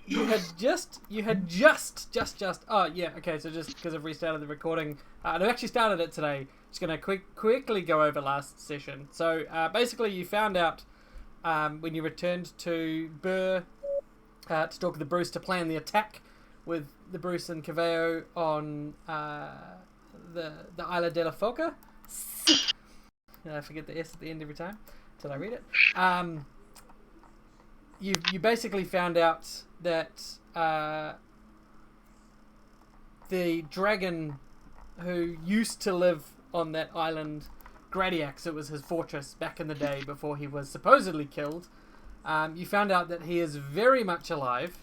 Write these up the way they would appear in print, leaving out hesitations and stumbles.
you had just. Oh yeah, okay. So just because I've restarted the recording, and I've actually started it today. Just gonna quickly go over last session. So basically, you found out when you returned to Burr to talk to the Bruce to plan the attack with the Bruce and Caveo on the Isla de la Foca. I forget the S at the end every time until I read it. You basically found out that the dragon who used to live on that island, Gradiax, it was his fortress back in the day before he was supposedly killed. You found out that he is very much alive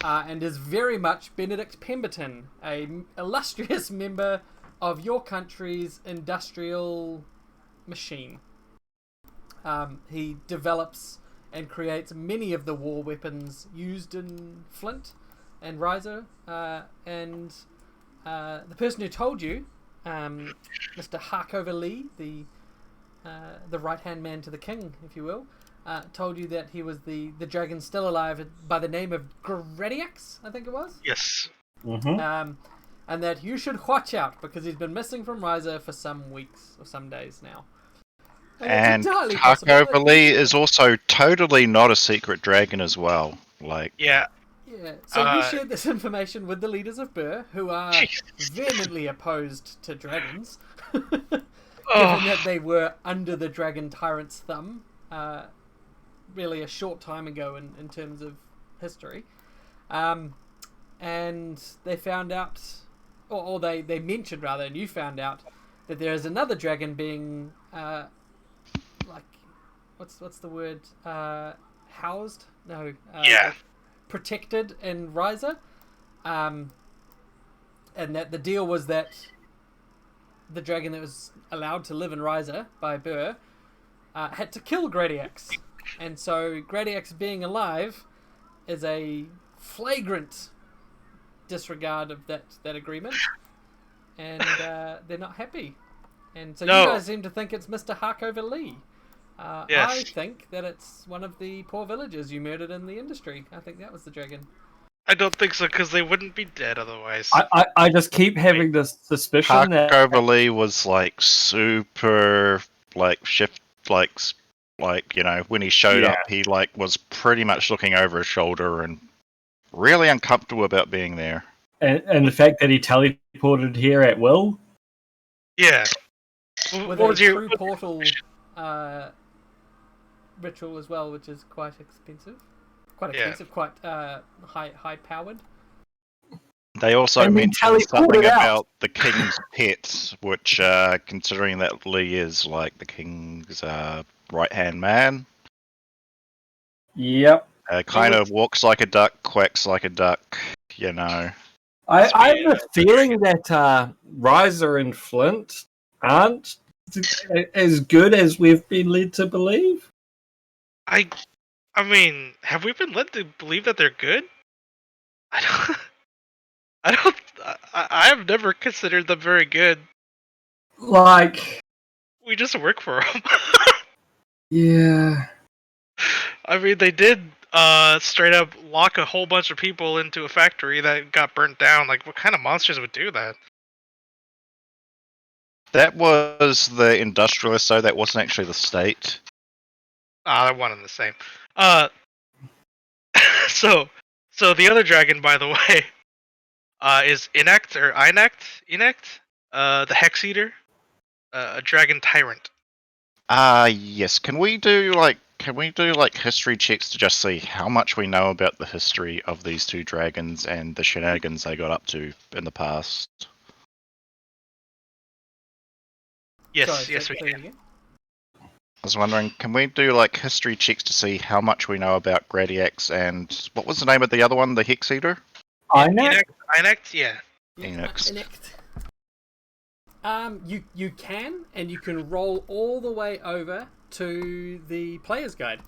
and is very much Benedict Pemberton, a illustrious member of your country's industrial machine. He develops and creates many of the war weapons used in Flint and Riser, and the person who told you, Mr. Harkover Lee, the right-hand man to the king, if you will, told you that he was the dragon still alive by the name of Gradiax, I think it was? Yes. Mm-hmm. And that you should watch out because he's been missing from Riser for some weeks or some days now. And Harkover Lee is also totally not a secret dragon as well. Yeah. So you shared this information with the leaders of Burr, who are vehemently opposed to dragons, given that they were under the dragon tyrant's thumb, really a short time ago in terms of history. And they found out, or they mentioned rather, and you found out that there is another dragon being what's the word? Housed? No. Protected in Riser. And that the deal was that the dragon that was allowed to live in Riser by Burr had to kill Gradiax. And so Gradiax being alive is a flagrant disregard of that agreement. And they're not happy. And so you guys seem to think it's Mr. Harkover Lee. Yes. I think that it's one of the poor villagers you murdered in the industry. I think that was the dragon. I don't think so, because they wouldn't be dead otherwise. I just keep having this suspicion that Harkover Lee was super when he showed up, he was pretty much looking over his shoulder and really uncomfortable about being there. And the fact that he teleported here at will. Yeah. With a true portal ritual as well, which is quite expensive. Quite high powered. They also mentioned something about the king's pet, which, considering that Lee is the king's right-hand man. Yep. Kind of walks like a duck, quacks like a duck, I have a feeling that Riser and Flint aren't as good as we've been led to believe. I mean, have we been led to believe that they're good? I have never considered them very good. We just work for them. Yeah. I mean, they did straight up lock a whole bunch of people into a factory that got burnt down. What kind of monsters would do that? That was the industrialist, so that wasn't actually the state. They're one and the same. So the other dragon, by the way, is Inact or Inact, the Hex Eater, a dragon tyrant. Yes. Can we do history checks to just see how much we know about the history of these two dragons and the shenanigans they got up to in the past? Yes, we can. I was wondering, can we do history checks to see how much we know about Gradiax and what was the name of the other one, the Hex Eater? Inact, yeah. Enact. You can, and you can roll all the way over to the player's guide.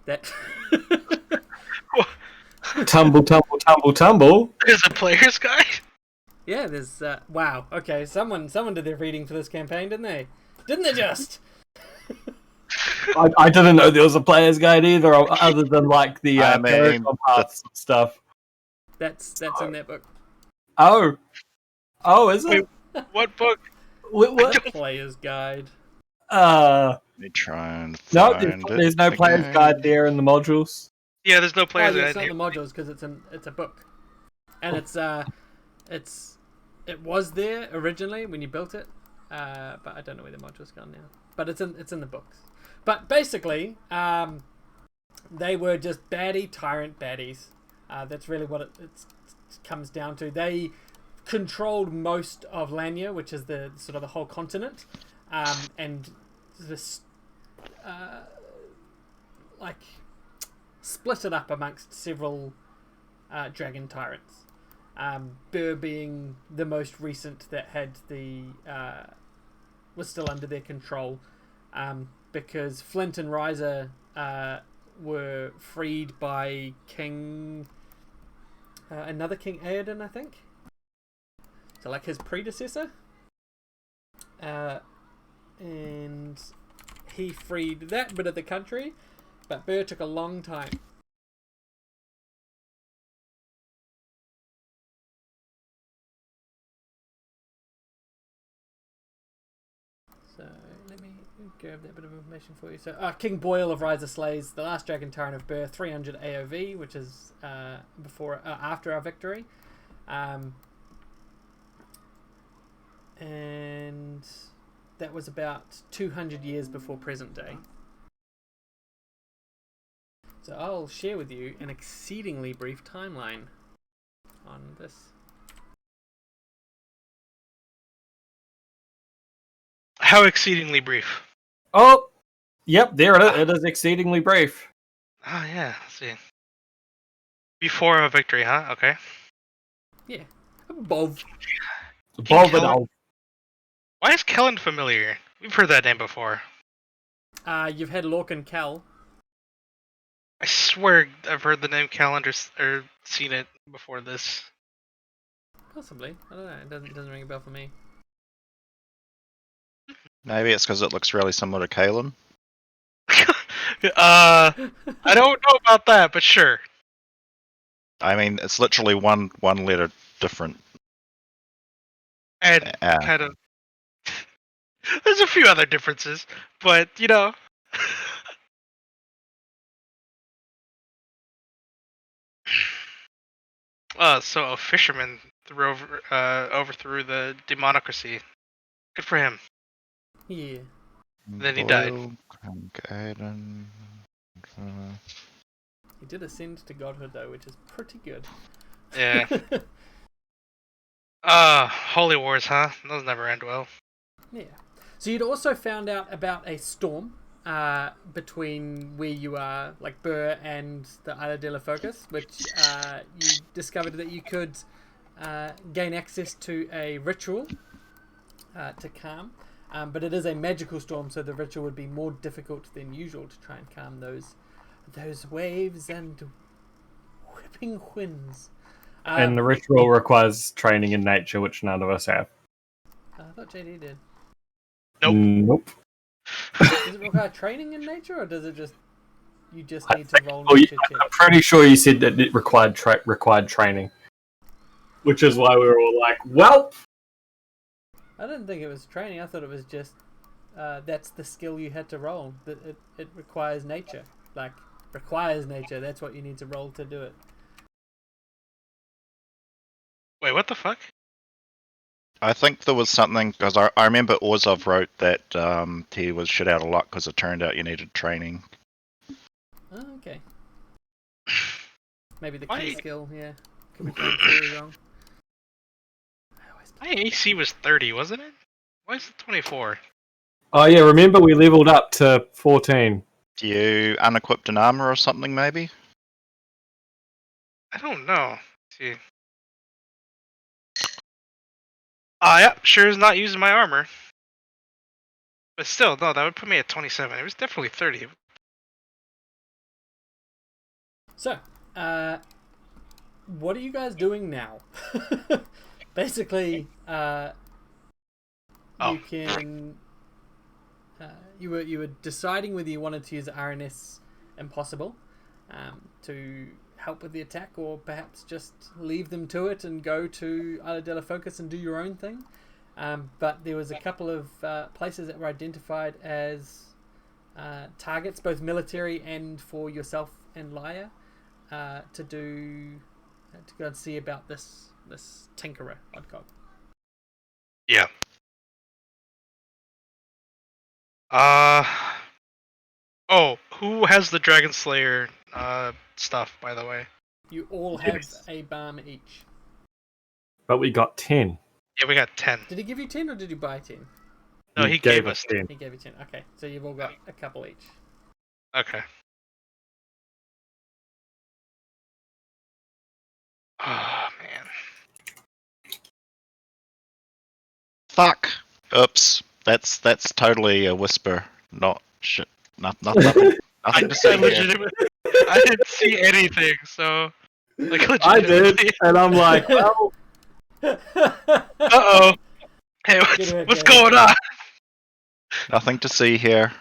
That tumble. There's a player's guide? Yeah, there's wow. Okay, someone did their reading for this campaign, didn't they? Didn't they just? I didn't know there was a player's guide either, other than like the I mean, Paragon paths and stuff. That's in that book. Oh, is it? Wait, what book? What? Player's guide. let me try and No, find it. there's no player's again. guide there in the modules. Yeah, there's no Oh, players yeah, guide it's not here. the modules because it's a book, and it was there originally when you built it, but I don't know where the module's gone now. But it's in the books. But basically, they were just tyrant baddies. That's really what it comes down to. They controlled most of Lanya, which is the sort of the whole continent, and this like split it up amongst several dragon tyrants. Burr being the most recent that had was still under their control, because Flint and Riser were freed by another King Aedan, I think. So like his predecessor, and he freed that bit of the country, but Burr took a long time. So let me grab that bit of information for you. So King Boyle of Riser slays the last dragon tyrant of Burr, 300 AOV, which is after our victory. And that was about 200 years before present day. So I'll share with you an exceedingly brief timeline on this. How exceedingly brief. Oh, yep, there it is. It is exceedingly brief. Oh yeah, let's see. Before a victory, huh? Okay. Yeah, above. Above it all. Why is Kellen familiar? We've heard that name before. You've had Lorcan and Cal. I swear I've heard the name Kellen or seen it before this. Possibly. I don't know. It doesn't ring a bell for me. Maybe it's because it looks really similar to Kalen. I don't know about that, but sure. I mean, it's literally one letter different. And kind of. There's a few other differences, but you know. So a fisherman overthrew the democracy. Good for him. Yeah. Then he died. He did ascend to godhood though, which is pretty good. Yeah. Holy wars, huh? Those never end well. Yeah. So you'd also found out about a storm between where you are, like Burr and the Isla de la Focus, which you discovered that you could gain access to a ritual to calm. But it is a magical storm, so the ritual would be more difficult than usual to try and calm those waves and whipping winds. And the ritual requires training in nature, which none of us have. I thought JD did. Nope. Does it require training in nature, or does it just you just need to roll Well, nature checks? I'm pretty sure you said that it required training, which is why we were all like, "Well." I didn't think it was training. I thought it was just that's the skill you had to roll. That it requires nature, like requires nature. That's what you need to roll to do it. Wait, what the fuck? I think there was something, because I remember Orzov wrote that he was shit out of luck because it turned out you needed training. Oh, okay. Maybe the Why- key skill, yeah. Could be playing theory wrong. My AC was 30, wasn't it? Why is it 24? Oh yeah, remember we leveled up to 14. Do you unequipped an armor or something, maybe? I don't know. Let's see. Yeah, sure is not using my armor. But still, no, that would put me at 27. It was definitely 30. So, what are you guys doing now? Basically, you can you were deciding whether you wanted to use RNS Impossible to help with the attack, or perhaps just leave them to it and go to Isla de la Focus and do your own thing. But there was a couple of places that were identified as targets, both military and for yourself and Laia, to go and see about this tinkerer, I'd call. Yeah. Oh, who has the Dragon Slayer stuff, by the way? You all have a balm each. But we got 10. Yeah, we got 10. Did he give you 10 or did you buy 10? No, he gave us 10. He gave you 10. Okay, so you've all got a couple each. Okay. Oh, man. Fuck. Oops. That's totally a whisper. Not shit. Nothing. Nothing to say here. I didn't see anything, so... Like, I did, and I'm like, well... Uh-oh. Hey, what's going on? Nothing to see here.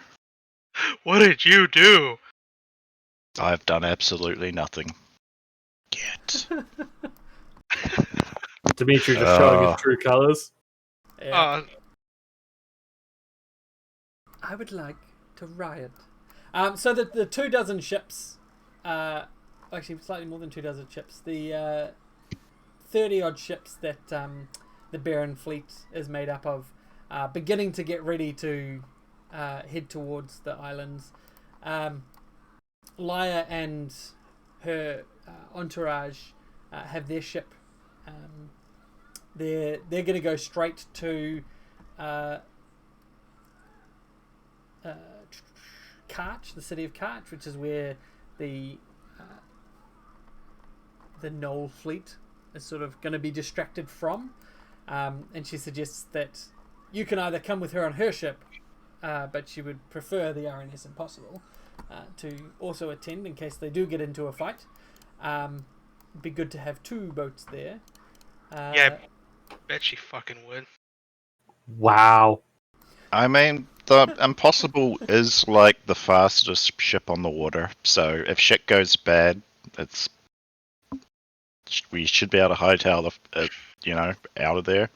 What did you do? I've done absolutely nothing. Yet. Dimitri just showing his true colours. Yeah. I would like to riot. So the 24 ships, actually slightly more than 24 ships, the 30-odd ships that the Baron fleet is made up of, beginning to get ready to head towards the islands. Laia and her entourage have their ship. They're going to go straight to Karch, the city of Karch, which is where the Naval fleet is sort of going to be distracted from. And she suggests that you can either come with her on her ship, but she would prefer the RNS Impossible to also attend in case they do get into a fight. It'd be good to have two boats there. Yeah, I bet she fucking would. Wow. I mean, the Impossible is like the fastest ship on the water, so if shit goes bad, we should be able to hightail out of there.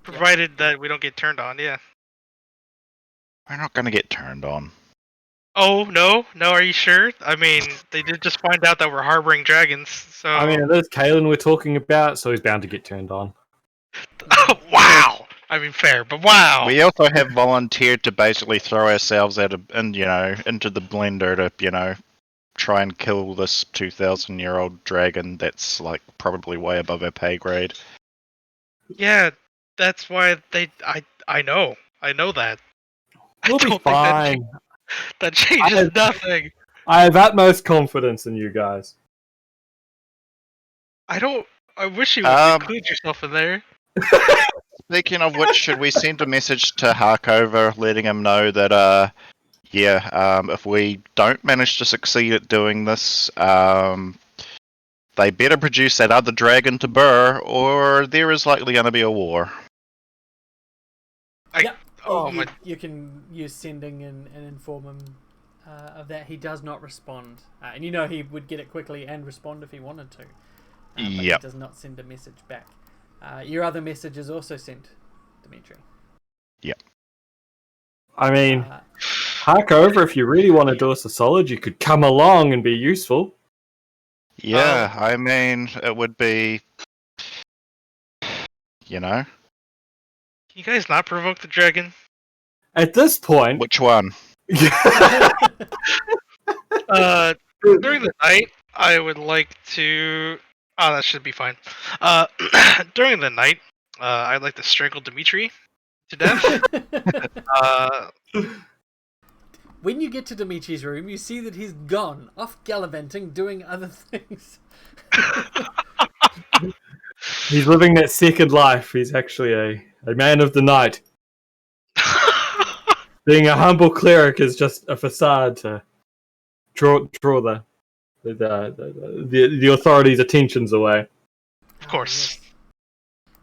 Provided that we don't get turned on, yeah. We're not gonna get turned on. Oh, no? No, are you sure? I mean, they did just find out that we're harboring dragons, so... I mean, there's Kalen we're talking about, so he's bound to get turned on. Wow! I mean, fair, but wow! We also have volunteered to basically throw ourselves into the blender to, try and kill this 2,000-year-old dragon that's, like, probably way above our pay grade. Yeah, that's why I know. I know that. We'll be fine. That changes nothing. I have utmost confidence in you guys. I wish you would include yourself in there. Speaking of which, should we send a message to Harkover letting him know that, if we don't manage to succeed at doing this, they better produce that other dragon to Burr, or there is likely going to be a war. You can use sending and inform him of that. He does not respond. And he would get it quickly and respond if he wanted to. But he does not send a message back. Your other message is also sent, Dimitri. Yep. I mean, hark over, if you really want to do us a solid, you could come along and be useful. Yeah, I mean, it would be, Can you guys not provoke the dragon? At this point... Which one? During the night, I would like to... Oh, that should be fine. During the night, I'd like to strangle Dimitri to death. When you get to Dimitri's room, you see that he's gone, off gallivanting, doing other things. He's living that second life. He's actually a man of the night. Being a humble cleric is just a facade to draw the authorities' attentions away. Of course. Yes.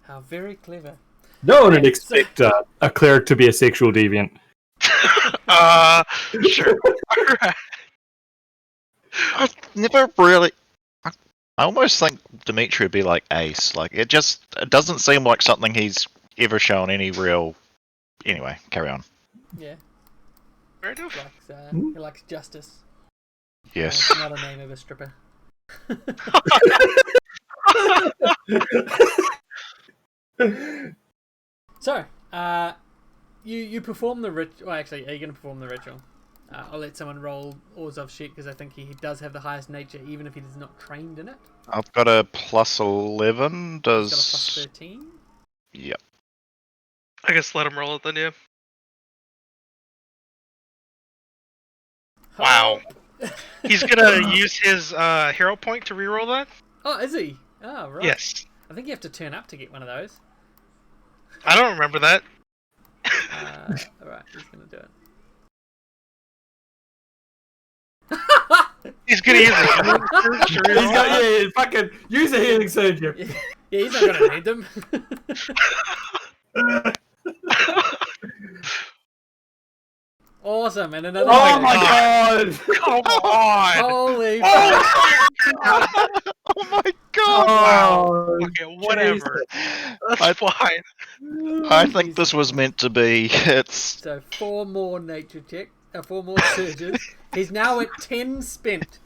How very clever. No one would expect a cleric to be a sexual deviant. Sure. Alright. I never really. I almost think Dimitri would be like Ace. Like it doesn't seem like something he's ever shown any real. Anyway, carry on. Yeah, Fair enough. he likes justice. Yes. It's not a name of a stripper. So, you perform the ritual. Well, actually, are you going to perform the ritual? I'll let someone roll Orzov's sheet because I think he does have the highest nature, even if he is not trained in it. I've got a +11. He's got a plus 13. Yep. I guess let him roll it then, yeah. Wow. He's gonna use his hero point to reroll that? Oh, is he? Oh, right. Yes. I think you have to turn up to get one of those. I don't remember that. Alright, he's gonna do it. He's gonna use it. Fucking use a healing surgery. Yeah, he's not gonna need them. Awesome, and another. Oh my god! Come on! Holy! Oh, Oh my god! wow. Okay, whatever. That's fine. I think this was meant to be. It's So 4 more nature check, 4 more surges. He's now at 10 spent.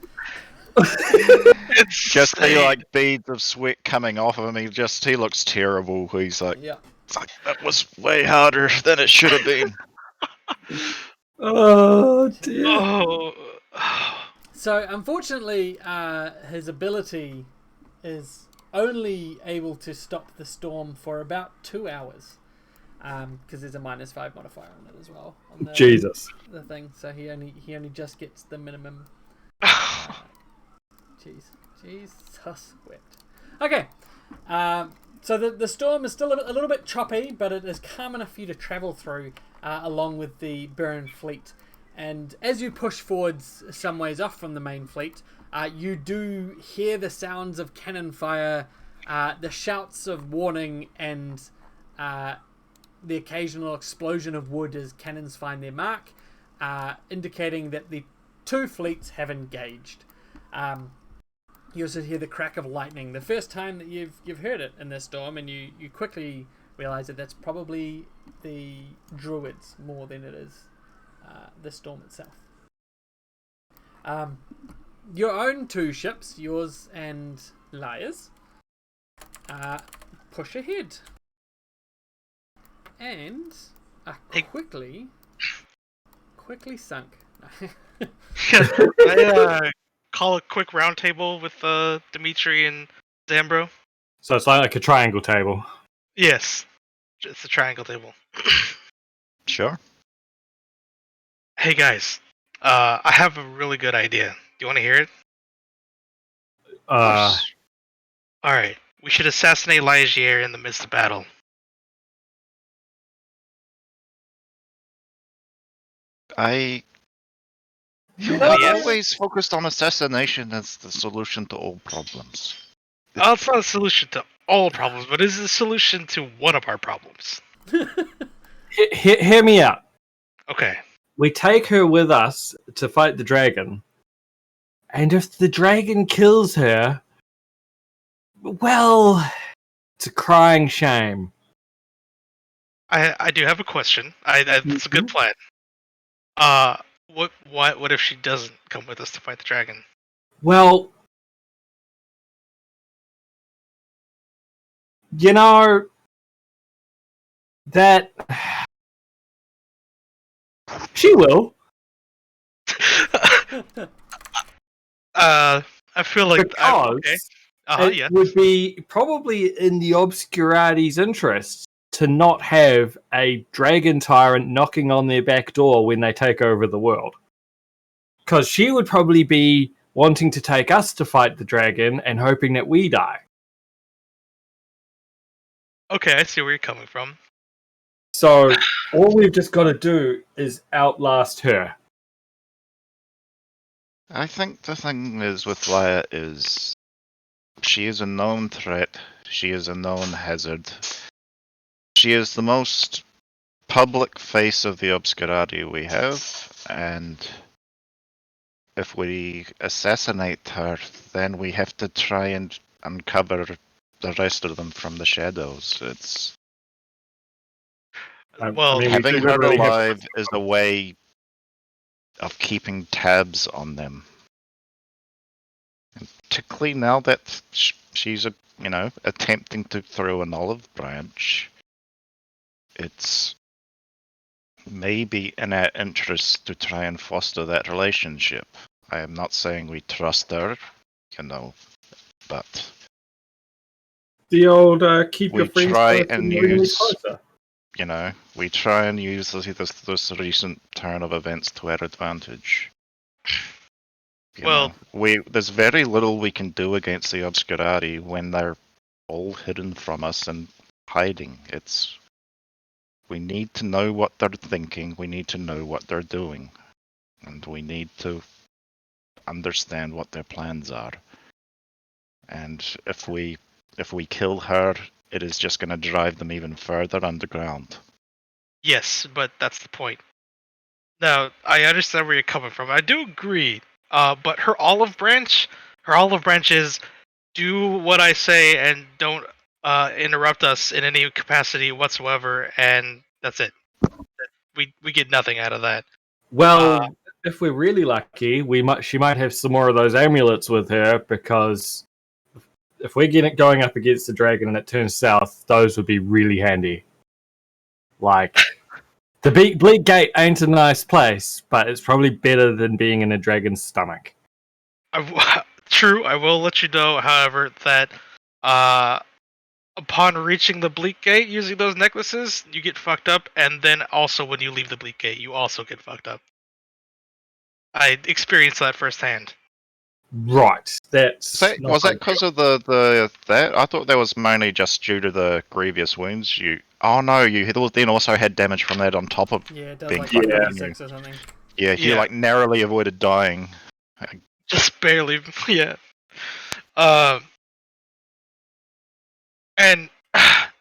It's just see like beads of sweat coming off of him. He looks terrible. He's like, Yeah. it's like that was way harder than it should have been. Oh dear. Oh. So unfortunately, his ability is only able to stop the storm for about 2 hours, because there's a -5 modifier on it as well. On the, Jesus. The thing. So he only just gets the minimum. Jesus wept. Okay. So the storm is still a little bit choppy, but it is calm enough for you to travel through, along with the Burn fleet. And as you push forwards some ways off from the main fleet, you do hear the sounds of cannon fire, the shouts of warning, and the occasional explosion of wood as cannons find their mark, indicating that the 2 fleets have engaged. You also hear the crack of lightning, the first time that you've heard it in this storm, and you quickly realize that that's probably the druids more than it is the storm itself. Your own 2 ships, yours and Liar's, push ahead and are quickly sunk. I call a quick round table with Dimitri and Zambro. So it's like a triangle table. Yes, it's a triangle table. Sure. Hey guys, I have a really good idea. Do you want to hear it? Alright, we should assassinate Ligier in the midst of battle. I've Yes. always focused on assassination as the solution to all problems. Well, it's not a solution to all problems, but it is a solution to one of our problems. Hear me out. Okay. We take her with us to fight the dragon. And if the dragon kills her, well, it's a crying shame. I do have a question. It's a good plan. What if she doesn't come with us to fight the dragon? Well, you know, that she will. I feel like Because okay. it Yeah. would be probably in the Obscurati's interests to not have a dragon tyrant knocking on their back door when they take over the world. Because she would probably be wanting to take us to fight the dragon and hoping that we die. Okay, I see where you're coming from. So all we've just got to do is outlast her. I think the thing is with Leia is she is a known threat. She is a known hazard. She is the most public face of the Obscurati we have, and if we assassinate her, then we have to try and uncover the rest of them from the shadows. It's Well, we having do her literally have- alive is a way of keeping tabs on them. And particularly now that she's attempting to throw an olive branch, it's maybe in our interest to try and foster that relationship. I am not saying we trust her, but the old keep we your friends try close and and your enemies use, closer. we try and use this recent turn of events to our advantage. There's very little we can do against the Obscurati when they're all hidden from us and hiding. We need to know what they're thinking, we need to know what they're doing, and we need to understand what their plans are. And if we kill her, it is just going to drive them even further underground. yes, but that's the point. Now, I understand where you're coming from. I do agree. But her olive branch is do what I say and don't interrupt us in any capacity whatsoever, and that's it. We get nothing out of that. Well, if we're really lucky, she might have some more of those amulets with her, because if we're going up against the dragon and it turns south, those would be really handy. Like, the Bleak Gate ain't a nice place, but it's probably better than being in a dragon's stomach. True, I will let you know, however, that upon reaching the Bleak Gate using those necklaces, you get fucked up, and then also when you leave the Bleak Gate, you also get fucked up. I experienced that firsthand. Right. Was that because of the that? I thought that was mainly just due to the grievous wounds. You then also had damage from that on top of Yeah, it does being like fucked up. 56 or something. Yeah, you like narrowly avoided dying. Just barely, yeah. And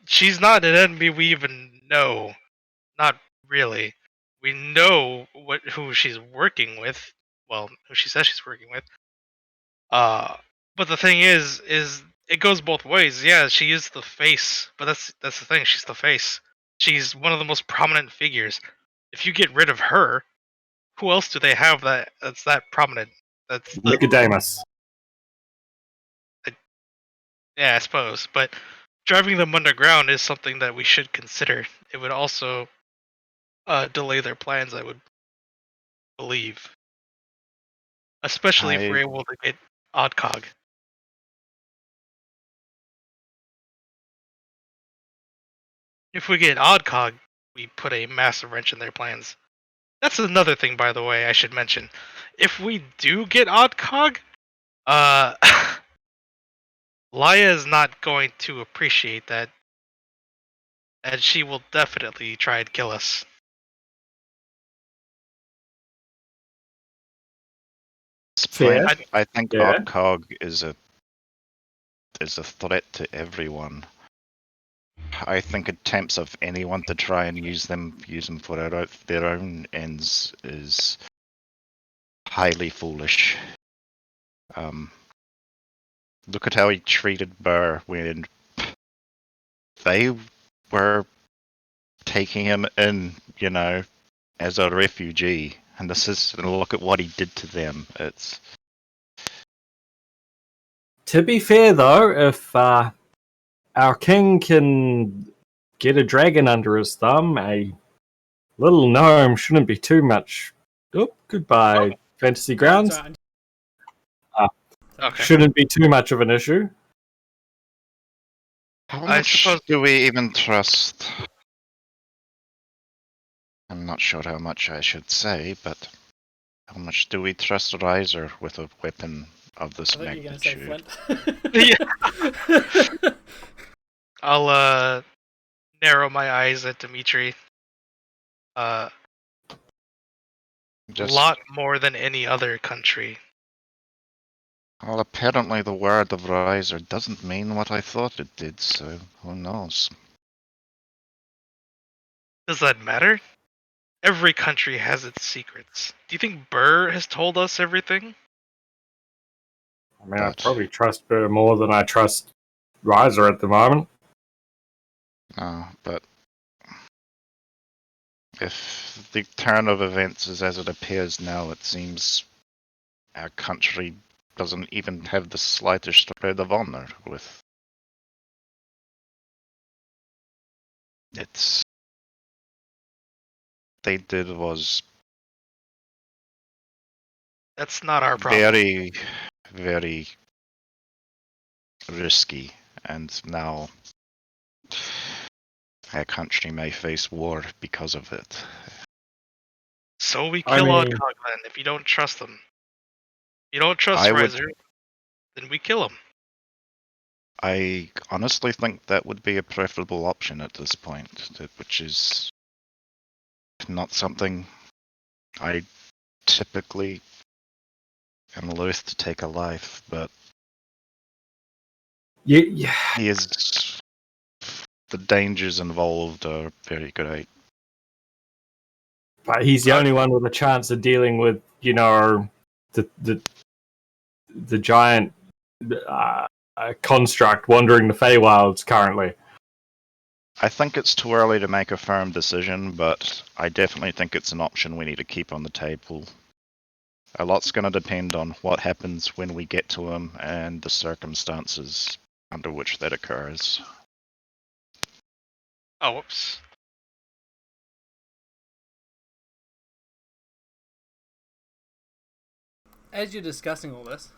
she's not an enemy we even know. Not really. We know who she's working with. Well, who she says she's working with. But the thing is it goes both ways. Yeah, she is the face, but that's the thing. She's the face. She's one of the most prominent figures. If you get rid of her, who else do they have that's that prominent? That's Nicodemus. Yeah, I suppose. But driving them underground is something that we should consider. It would also delay their plans, I would believe. Especially if we're able to get Oddcog. If we get Oddcog, we put a massive wrench in their plans. That's another thing, by the way, I should mention. If we do get Oddcog, uh, Laya is not going to appreciate that, and she will definitely try and kill us. Fair. I think Oddcog is a threat to everyone. I think attempts of anyone to try and use them for their own ends is highly foolish. Look at how he treated Burr when they were taking him in, as a refugee, and look at what he did to them. It's To be fair, though, if our king can get a dragon under his thumb, a little gnome shouldn't be too much. Oh, goodbye, Fantasy Grounds. Sorry. Okay. Shouldn't be too much of an issue. how I much suppose- do we even trust? I'm not sure how much I should say, but how much do we trust Riser with a weapon of this I thought you were going to say magnitude? Flint. I'll narrow my eyes at Dimitri. A lot more than any other country. Well, apparently the word of Riser doesn't mean what I thought it did, so who knows? Does that matter? Every country has its secrets. Do you think Burr has told us everything? I mean, I But probably trust Burr more than I trust Riser at the moment. but if the turn of events is as it appears now, it seems our country doesn't even have the slightest shred of honor with it's. They did was That's not our problem. very, very risky, and now our country may face war because of it. So we I kill mean- Oddcog if you don't trust them. If you don't trust I would- Riser, then we kill him. I honestly think that would be a preferable option at this point, which is not something I typically am loath to take a life, but Yeah. he is. The dangers involved are very great. But he's the only one with a chance of dealing with, the giant construct wandering the Feywilds currently. I think it's too early to make a firm decision, but I definitely think it's an option we need to keep on the table. A lot's going to depend on what happens when we get to him and the circumstances under which that occurs. Oh, whoops. As you're discussing all this,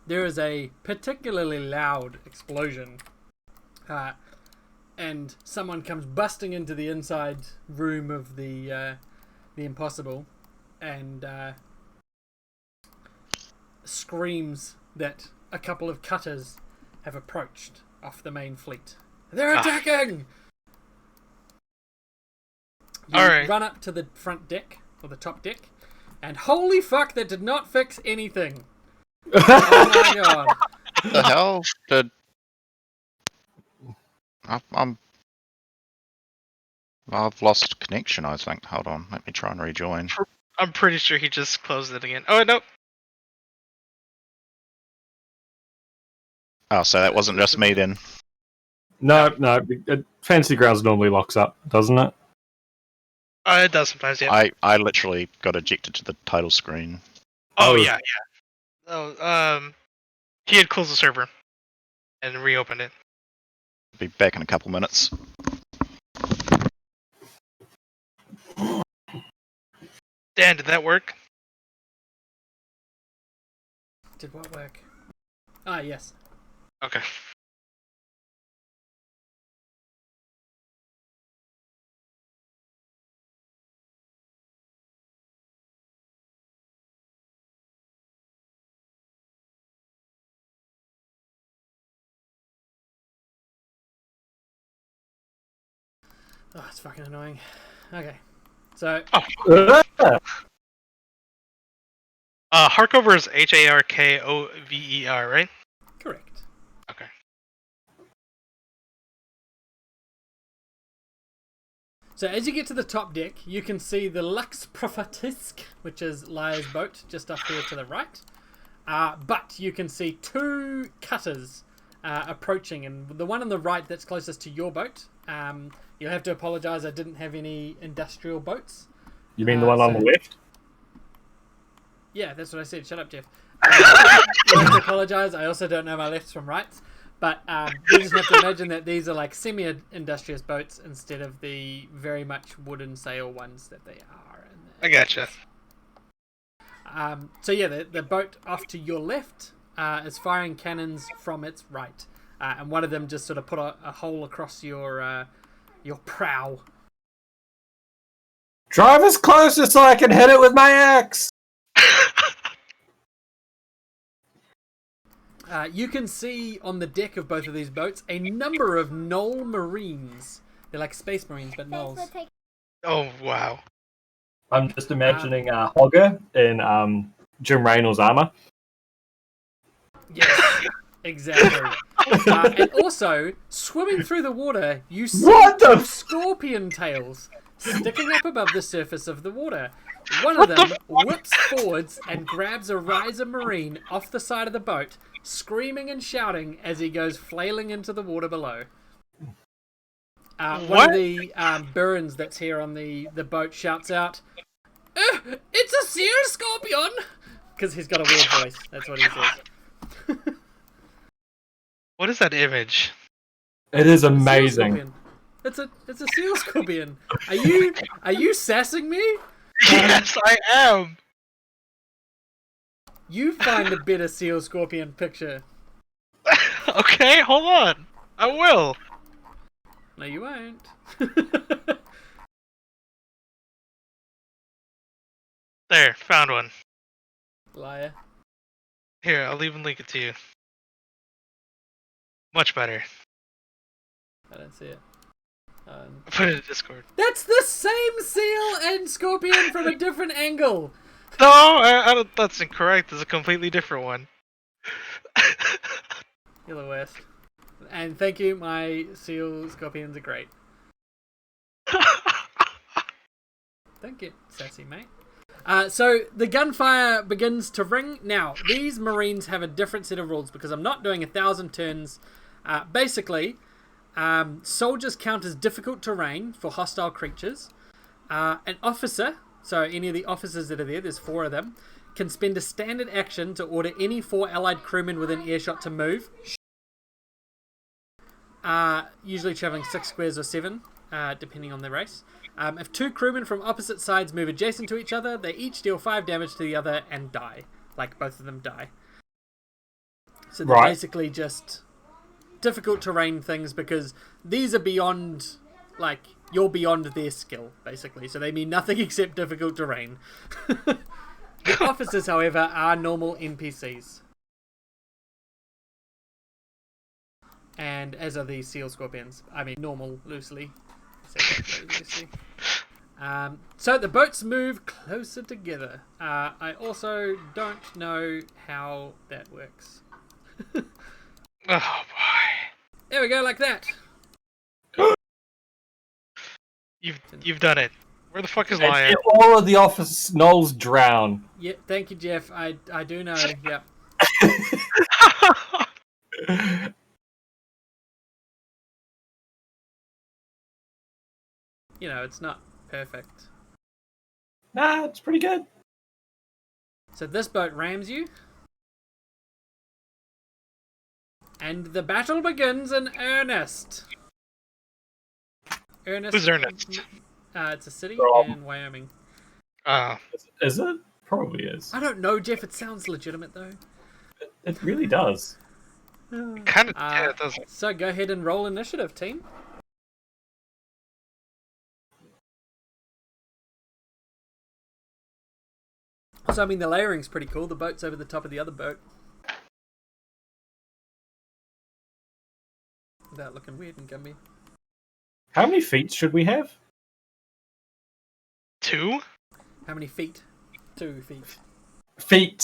there is a particularly loud explosion, and someone comes busting into the inside room of the Impossible, and screams that a couple of cutters have approached off the main fleet. They're attacking! You Alright. run up to the front deck, or the top deck, and holy fuck, that did not fix anything. Oh my god. What the hell did... I've lost connection, I think. Hold on, let me try and rejoin. I'm pretty sure he just closed it again. Oh, no. Oh, so that wasn't just me then. No. Fantasy Grounds normally locks up, doesn't it? It does sometimes, yeah. I literally got ejected to the title screen. Oh, Oh. yeah. Oh, he had closed the server and reopened it. Be back in a couple minutes. Dan, did that work? Did what work? Ah, yes. Okay. Oh, it's fucking annoying. Okay. So, Harkover is Harkover, right? correct. Okay. So as you get to the top deck, you can see the Lux Prophetisk, which is Liar's boat, just up here to the right. But you can see two cutters approaching, and the one on the right that's closest to your boat, you'll have to apologise, I didn't have any industrial boats. You mean the one on the left? Yeah, that's what I said. Shut up, Jeff. You have to apologise. I also don't know my lefts from rights. But you just have to imagine that these are like semi-industrious boats instead of the very much wooden sail ones that they are. I gotcha. So yeah, the boat off to your left is firing cannons from its right. And one of them just sort of put a hole across your prow. Drive us closer so I can hit it with my axe! You can see on the deck of both of these boats a number of Knoll Marines. They're like Space Marines, but Knolls. Oh, wow. I'm just imagining Hogger in Jim Reynolds' armor. Yes, exactly. And also, swimming through the water, you see What the f- scorpion tails sticking up above the surface of the water. One of them whips forwards and grabs a riser marine off the side of the boat, screaming and shouting as he goes flailing into the water below. One of the Burns that's here on the boat shouts out, "It's a seal scorpion!" Because he's got a weird voice. That's what he says. What is that image? It is Seal amazing. scorpion. It's a seal scorpion. Are you sassing me? Yes, I am. You find a better seal scorpion picture. Okay, hold on. I will. No, you won't. There, found one. Liar. Here, I'll even link it to you. Much better. I don't see it. I'll put it in Discord. That's the same seal and scorpion from a different angle. No, I don't. That's incorrect. It's a completely different one. You're the worst. And thank you, my seal scorpions are great. Thank you, sassy mate. So the gunfire begins to ring. Now, these Marines have a different set of rules because I'm not doing 1,000 turns. Basically, soldiers count as difficult terrain for hostile creatures. An officer, so any of the officers that are there, there's 4 of them, can spend a standard action to order any 4 allied crewmen within earshot to move. Usually traveling 6 squares or 7, depending on their race. If 2 crewmen from opposite sides move adjacent to each other, they each deal 5 damage to the other and die. Like, both of them die. So they're basically just difficult terrain things because these are beyond, like, you're beyond their skill, basically. So they mean nothing except difficult terrain. The officers, however, are normal NPCs. And as are the seal scorpions. I mean, normal, loosely. So the boats move closer together. I also don't know how that works. Oh boy. There we go, like that. You've done it. Where the fuck is Lion? And all of the office gnolls drown. Yeah, thank you, Jeff. I do know. Yeah. You know, it's not perfect. Nah, it's pretty good. So this boat rams you. And the battle begins in earnest. Who's Ernest? It's a city Rob. in Wyoming. Is it? Probably is. I don't know, Jeff. It sounds legitimate, though. It really does. Kind of. Yeah, it doesn't. So go ahead and roll initiative, team. So, I mean, the layering's pretty cool. The boat's over the top of the other boat. Without looking weird and gumby. How many feet should we have? 2? How many feet? 2 feet. Feet.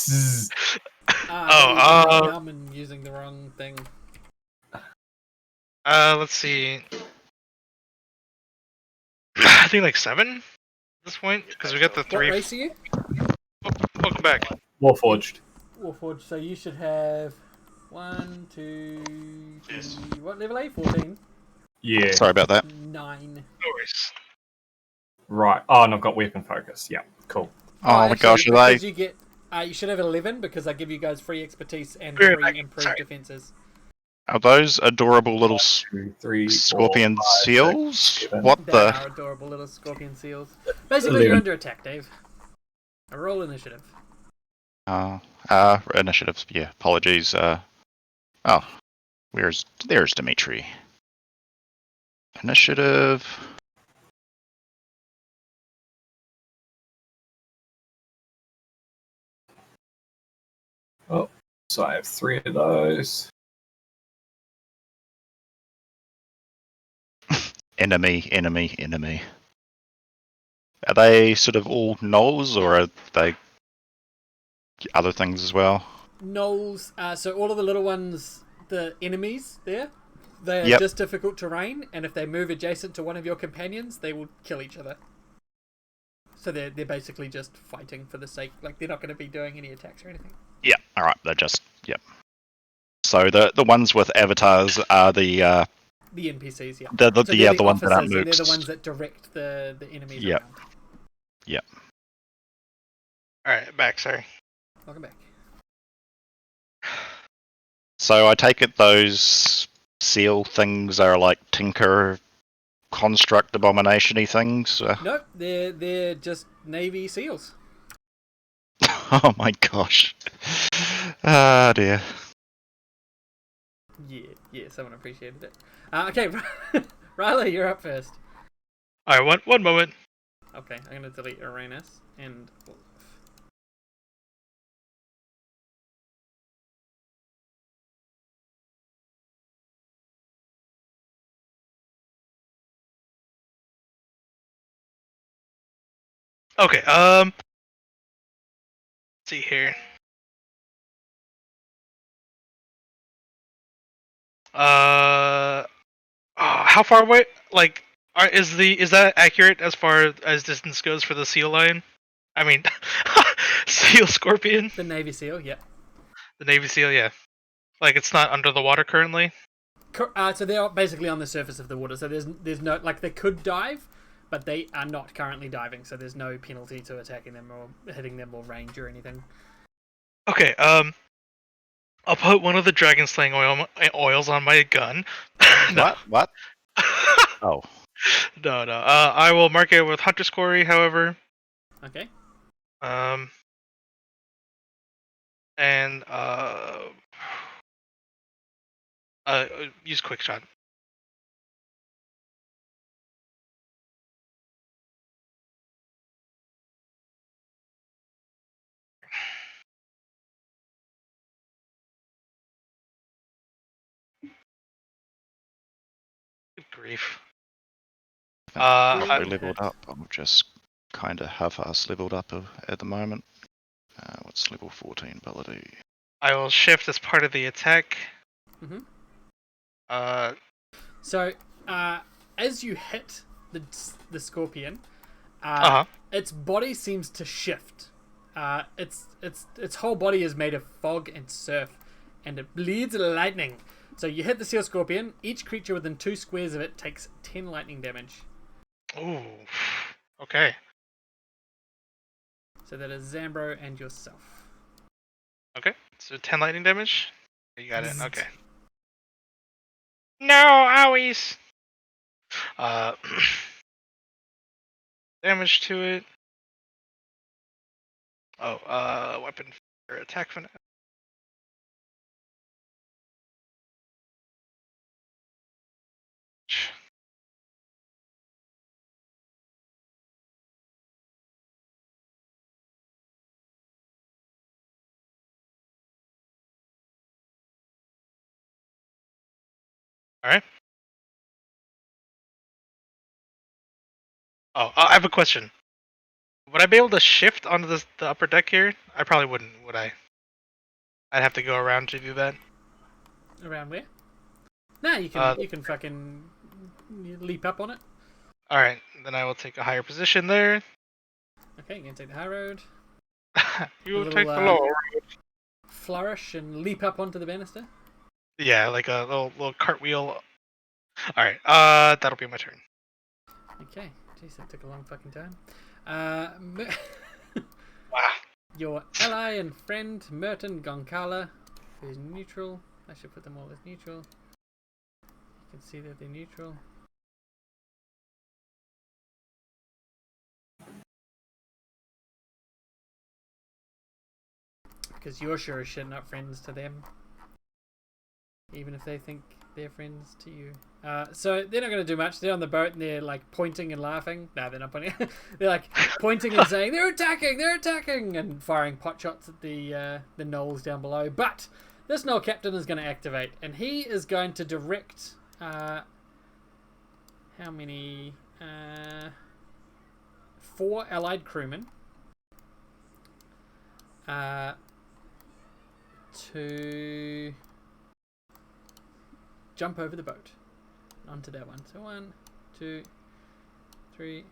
I'm and using the wrong thing. Let's see. I think like 7 at this point, because we got the 3. What race are you? Welcome back. Warforged. Warforged, so you should have 1, 2, 3, what level are you? 14? Yeah. Sorry about that. 9. No worries. Right. Oh, and I've got weapon focus. Yeah. Cool. Oh my actually, gosh, are they? because you get, you should have 11 because I give you guys free expertise and We're free back. improved Sorry. defenses. Are those adorable little 2, 3, 4, scorpion 5, seals? 6, 7. What They the? are adorable little scorpion seals. Basically, you're 11. under attack, Dave. A roll initiative. Initiatives. Yeah, apologies. Oh, there's Dimitri. Initiative. Oh, so I have 3 of those. Enemy. Are they sort of all gnolls, or are they other things as well? Gnolls, so all of the little ones the enemies there. They are Yep. just difficult terrain, and if they move adjacent to one of your companions, they will kill each other. So they're basically just fighting for the sake, like they're not going to be doing any attacks or anything. Yeah. All right. They're just So the ones with avatars are the The NPCs, yeah. the So they're the ones that aren't officers, and they're the mooks. ones that direct the enemies Yep. around. All right, back. Sorry. Welcome back. So I take it those seal things are like Tinker construct abomination-y things. Nope, they're just Navy SEALs. Oh my gosh. Ah dear. Yeah, someone appreciated it. Okay, Riley, you're up first. All right, one moment. Okay, I'm going to delete Uranus and Wolf. Okay. Let's see here. How far away? Like, is that accurate as far as distance goes for the seal line? I mean, seal scorpion, The Navy SEAL, yeah. the Navy seal. Yeah, like it's not under the water currently. So they're basically on the surface of the water. So there's no, like, they could dive, but they are not currently diving. So there's no penalty to attacking them or hitting them or range or anything. Okay. I'll put one of the dragon slaying oils on my gun. No. What? Oh. No. I will mark it with Hunter's Quarry, however. Okay. And use quick shot. Good grief. Probably leveled up. I'm just kind of half-ass leveled up at the moment. What's level 14 ability? I will shift as part of the attack. Mhm. Uh, As you hit the scorpion, uh-huh. its body seems to shift. Its whole body is made of fog and surf, and it bleeds lightning. So you hit the seal scorpion. Each creature within 2 squares of it takes 10 lightning damage. Ooh. Okay. So that is Zambro and yourself. Okay. So 10 lightning damage. You got it. Zzzt. Okay. No, owies. Damage to it. Oh, weapon for attack for now. Alright. Oh, I have a question. Would I be able to shift onto the upper deck here? I probably wouldn't, would I? I'd have to go around to do that. Around where? Nah, you can fucking leap up on it. Alright, then I will take a higher position there. Okay, you can take the high road. You will little, take the low road. Flourish and leap up onto the banister. Yeah, like a little cartwheel. Alright, that'll be my turn. Okay, jeez, that took a long fucking time. Wow. Your ally and friend Merton Gonkala, who's neutral. I should put them all as neutral. You can see that they're neutral. Because you're sure as shit not friends to them. Even if they think they're friends to you. So they're not going to do much. They're on the boat and they're like pointing and laughing. No, they're not pointing. They're like pointing and saying, they're attacking! And firing pot shots at the gnolls down below. But this gnoll captain is going to activate. And he is going to direct... how many? 4 allied crewmen. To jump over the boat onto that one. So 1, 2, 3,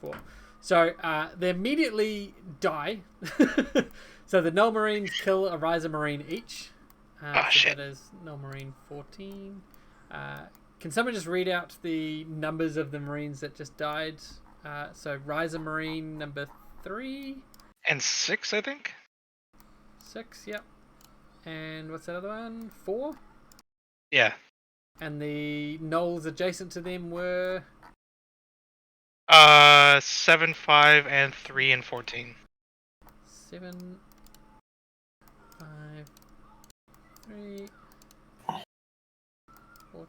4. So they immediately die. So the Null Marines kill a Riser Marine each. So shit. that is Null Marine 14. Can someone just read out the numbers of the Marines that just died? So Riser Marine number 3. And 6, I think? 6, yep. And what's that other one? 4? Yeah. And the Knolls adjacent to them were... 7, 5, and 3, and 14. 7, 5, 3, 14.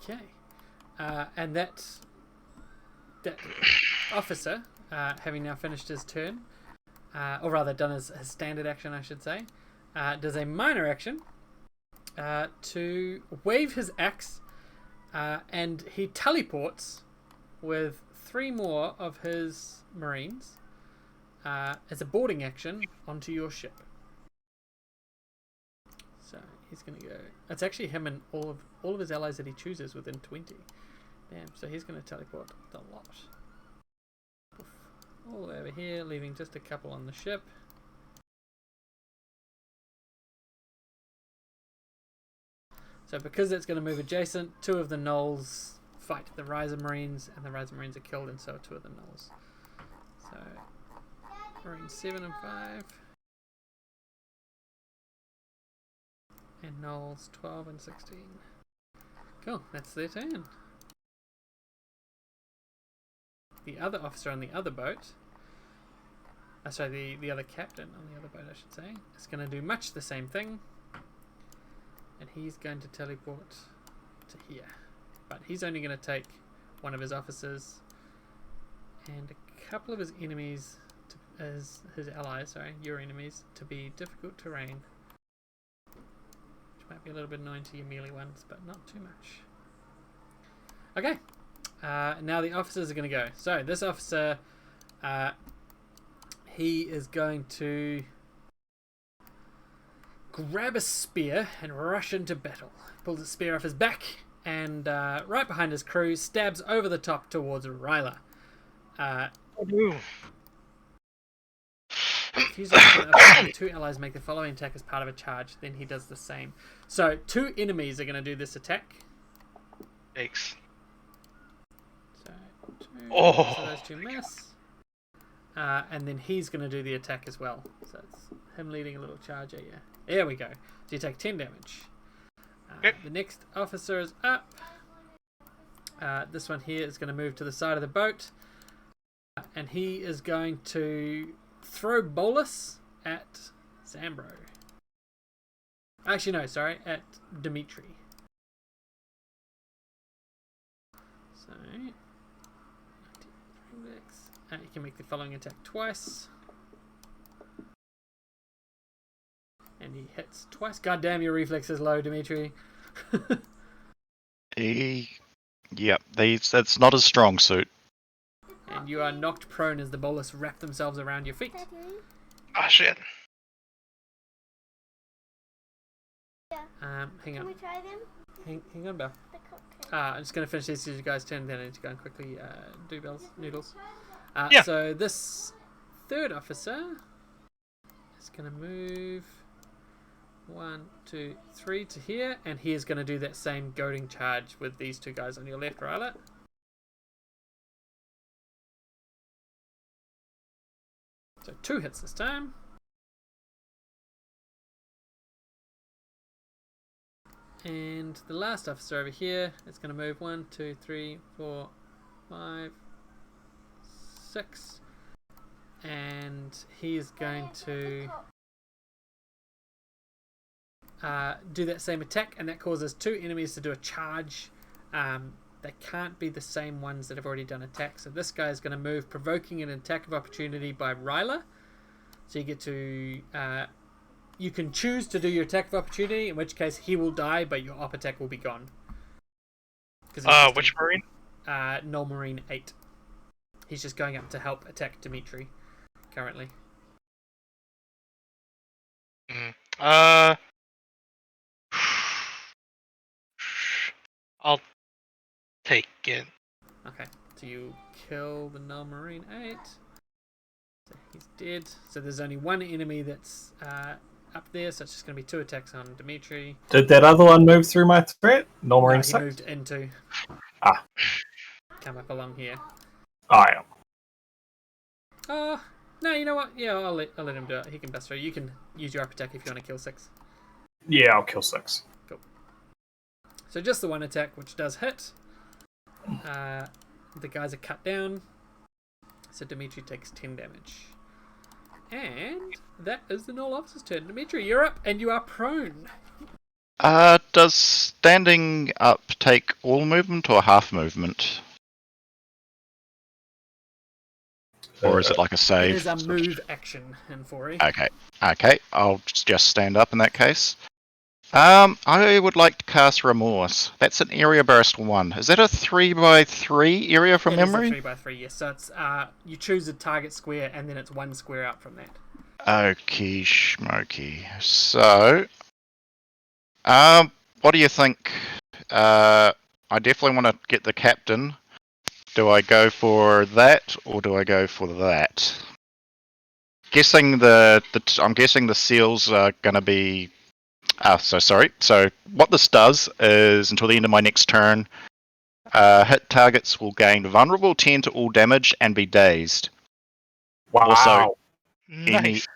Okay. And that officer, having now finished his turn, or rather done his standard action, I should say, does a minor action to wave his axe, and he teleports with 3 more of his Marines as a boarding action onto your ship. So he's going to go... It's actually him and all of his allies that he chooses within 20. Damn, so he's going to teleport a lot. All the way over here, leaving just a couple on the ship. So because it's going to move adjacent, 2 of the Knolls fight the Riser Marines, and the Riser Marines are killed, and so are 2 of the Knolls. So, Marines 7 and 5. And Knolls 12 and 16. Cool, that's their turn. The other officer on the other boat, sorry, the other captain on the other boat, I should say, is going to do much the same thing. And he's going to teleport to here. But he's only going to take 1 of his officers and a couple of his enemies, as his allies, sorry, your enemies, to be difficult terrain. Which might be a little bit annoying to your melee ones, but not too much. Okay. Now the officers are going to go. So this officer, he is going to grab a spear and rush into battle. Pulls a spear off his back and right behind his crew, stabs over the top towards Ryla. If he's the 2 allies make the following attack as part of a charge, then he does the same. So 2 enemies are going to do this attack. Thanks. So Oh. those 2 miss. And then he's going to do the attack as well. So it's him leading a little charge at you. There we go. So you take 10 damage. Okay. The next officer is up. This one here is going to move to the side of the boat. And he is going to throw bolus at Zambro. Actually, no, sorry, at Dimitri. So, you can make the following attack twice. And he hits twice. God damn, your reflex is low, Dimitri. Yep, that's not a strong suit. And you are knocked prone as the bolus wrap themselves around your feet. Oh shit. Hang Can on. we try them? Hang on, Belle. The cocktail. I'm just going to finish these as you guys' turn, then I need to go and quickly do Belle's noodles. Yeah. So this third officer is going to move 1, 2, 3 to here, and he is going to do that same goading charge with these 2 guys on your left, Ryla. So 2 hits this time. And the last officer over here is going to move 1, 2, 3, 4, 5, 6. And he is going to do that same attack, and that causes 2 enemies to do a charge. They can't be the same ones that have already done attacks. So this guy is going to move, provoking an attack of opportunity by Ryla. So you get to... you can choose to do your attack of opportunity, in which case he will die, but your op attack will be gone. Which Marine? Null Marine 8. He's just going up to help attack Dimitri, currently. Uh, I'll take it. Okay, so you kill the Null Marine 8. So he's dead. So there's only one enemy that's up there, so it's just going to be 2 attacks on Dimitri. Did that other one move through my threat? Normal No, he 6? moved into. Ah. Come up along here. Oh, yeah. No, you know what? Yeah, I'll let him do it. He can bust through. You can use your up attack if you want to kill 6. Yeah, I'll kill 6. Cool. So just the 1 attack, which does hit. The guys are cut down. So Dimitri takes 10 damage. And that is the Null Officer's turn. Dimitri, you're up, and you are prone. Does standing up take all movement or half movement? Or is it like a It save? is a move action in 4E. Okay, I'll just stand up in that case. I would like to cast Remorse. That's an area burst 1. Is that a 3x3 area from memory? It is a 3x3, yes. So it's you choose a target square, and then it's 1 square out from that. Okie schmoky. So, what do you think? I definitely want to get the captain. Do I go for that, or do I go for that? I'm guessing the seals are going to be. So what this does is, until the end of my next turn, hit targets will gain vulnerable 10 to all damage and be dazed. Wow. Also, Nice.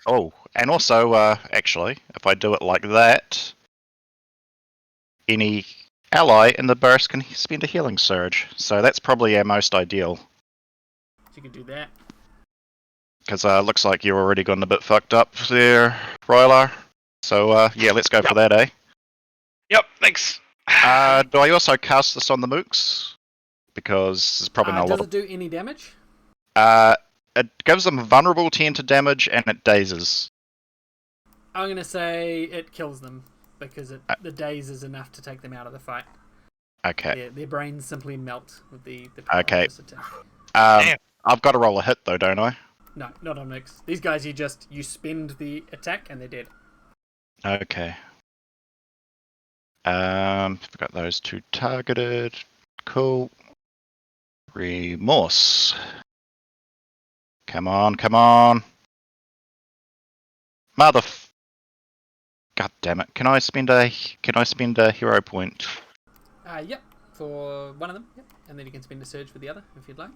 and also, actually, if I do it like that, any ally in the burst can spend a healing surge. So that's probably our most ideal. So you can do that. Because looks like you're already gotten a bit fucked up there, Rylar. So, yeah, let's go for that, eh? Yep, thanks. Do I also cast this on the mooks? Because there's probably not a lot Does of... it do any damage? It gives them vulnerable 10 to damage, and it dazes. I'm going to say it kills them, because the daze is enough to take them out of the fight. Okay. Their brains simply melt with the power Okay. of this attack. I've got to roll a hit, though, don't I? No, not on Nix. These guys, you spend the attack and they're dead. Okay. We've got those 2 targeted. Cool. Remorse. Come on. God damn it. Can I spend a hero point? Yep, for one of them. Yep. And then you can spend a surge for the other, if you'd like.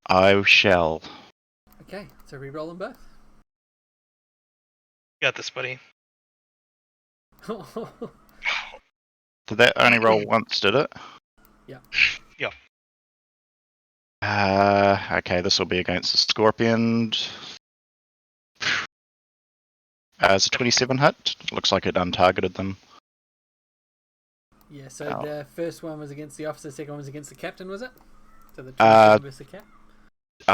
I shall. Okay, so re-roll them both. Got this, buddy. Did that only roll once, did it? Yeah. Yeah. Okay, this will be against the Scorpion. It's a 27 hit. Looks like it untargeted them. Yeah, so the first one was against the officer, second one was against the captain, was it? So the 27 versus the cap?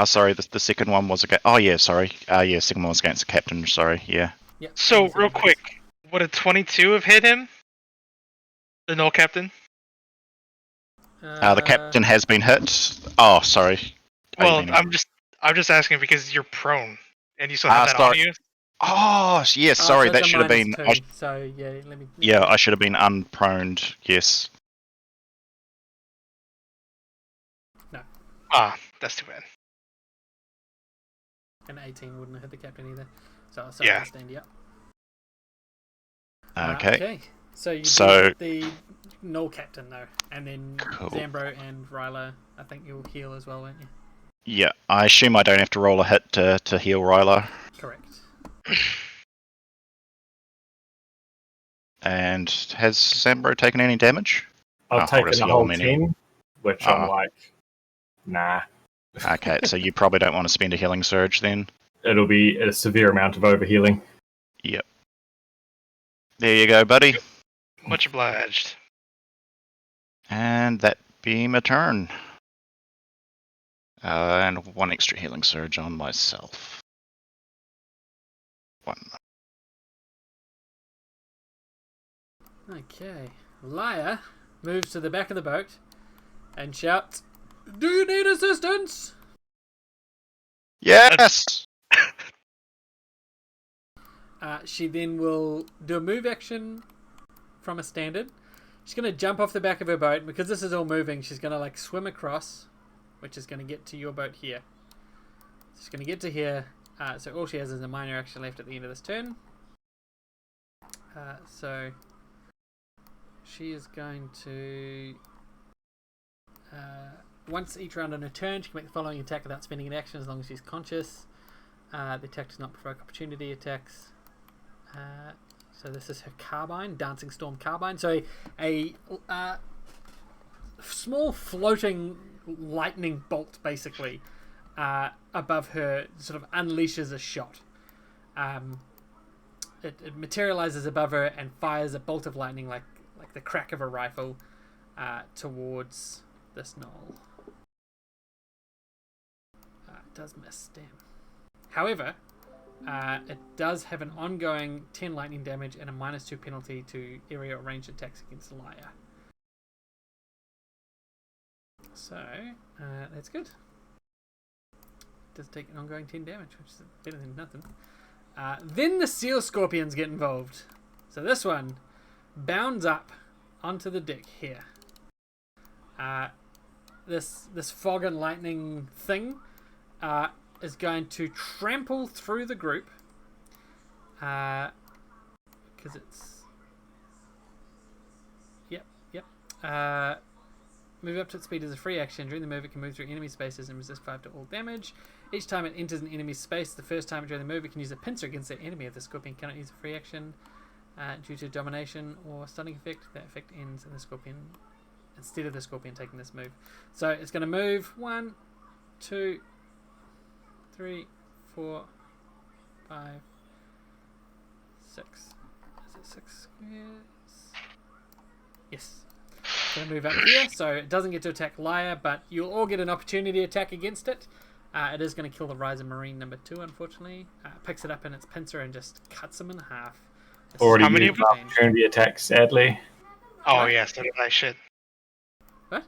Sorry, the second one was against... Oh, yeah, sorry. Yeah, second one was against the captain, sorry, yeah. Yep. So, real quick, would a 22 have hit him? The null captain? The captain has been hit. Oh, sorry. Well, I'm just asking because you're prone, and you still have that on you. Oh, yes, sorry, so that should have been... So, yeah, let me... Yeah, I should have been unproned, yes. No. That's too bad. An 18 wouldn't have hit the captain either. So I Yeah. understand, yeah. Okay. So you do the null captain, though. And then Cool. Zambro and Ryla, I think you'll heal as well, won't you? Yeah, I assume I don't have to roll a hit to heal Ryla. Correct. And has Zambro taken any damage? I've taken just the heal whole him anyway. 10, which I'm like, nah. Okay, so you probably don't want to spend a healing surge then. It'll be a severe amount of overhealing. Yep. There you go, buddy. Much obliged. And that be my turn. And 1 extra healing surge on myself. 1. Okay. Liar moves to the back of the boat and shouts, "Do you need assistance?" Yes! she then will do a move action from a standard. She's going to jump off the back of her boat. And because this is all moving, she's going to like swim across, which is going to get to your boat here. She's going to get to here. So all she has is a minor action left at the end of this turn. So she is going to... once each round on her turn, she can make the following attack without spending an action as long as she's conscious. The attack does not provoke opportunity attacks. So this is her carbine, Dancing Storm Carbine. So a small floating lightning bolt, basically, above her, sort of unleashes a shot. It materializes above her and fires a bolt of lightning, like the crack of a rifle, towards this knoll. It does miss, damn. However, it does have an ongoing 10 lightning damage and a -2 penalty to area or ranged attacks against Liar. So, that's good. It does take an ongoing 10 damage, which is better than nothing. Then the Seal Scorpions get involved. So this one bounds up onto the deck here. This fog and lightning thing is going to trample through the group because it's yep move up to its speed as a free action. During the move, it can move through enemy spaces and resist 5 to all damage. Each time it enters an enemy space, the first time during the move, it can use a pincer against that enemy. If the scorpion cannot use a free action due to domination or stunning effect, that effect ends in the scorpion instead of the scorpion taking this move. So it's going to move 1, 2, 3, 4, 5, 6. Is it 6 squares? Yes. It's going to move up here, so it doesn't get to attack Liar, but you'll all get an opportunity attack against it. It is going to kill the Riser Marine number 2, unfortunately. Picks it up in its pincer and just cuts him in half. Already used opportunity attack, sadly. Oh, yes, that I should. What?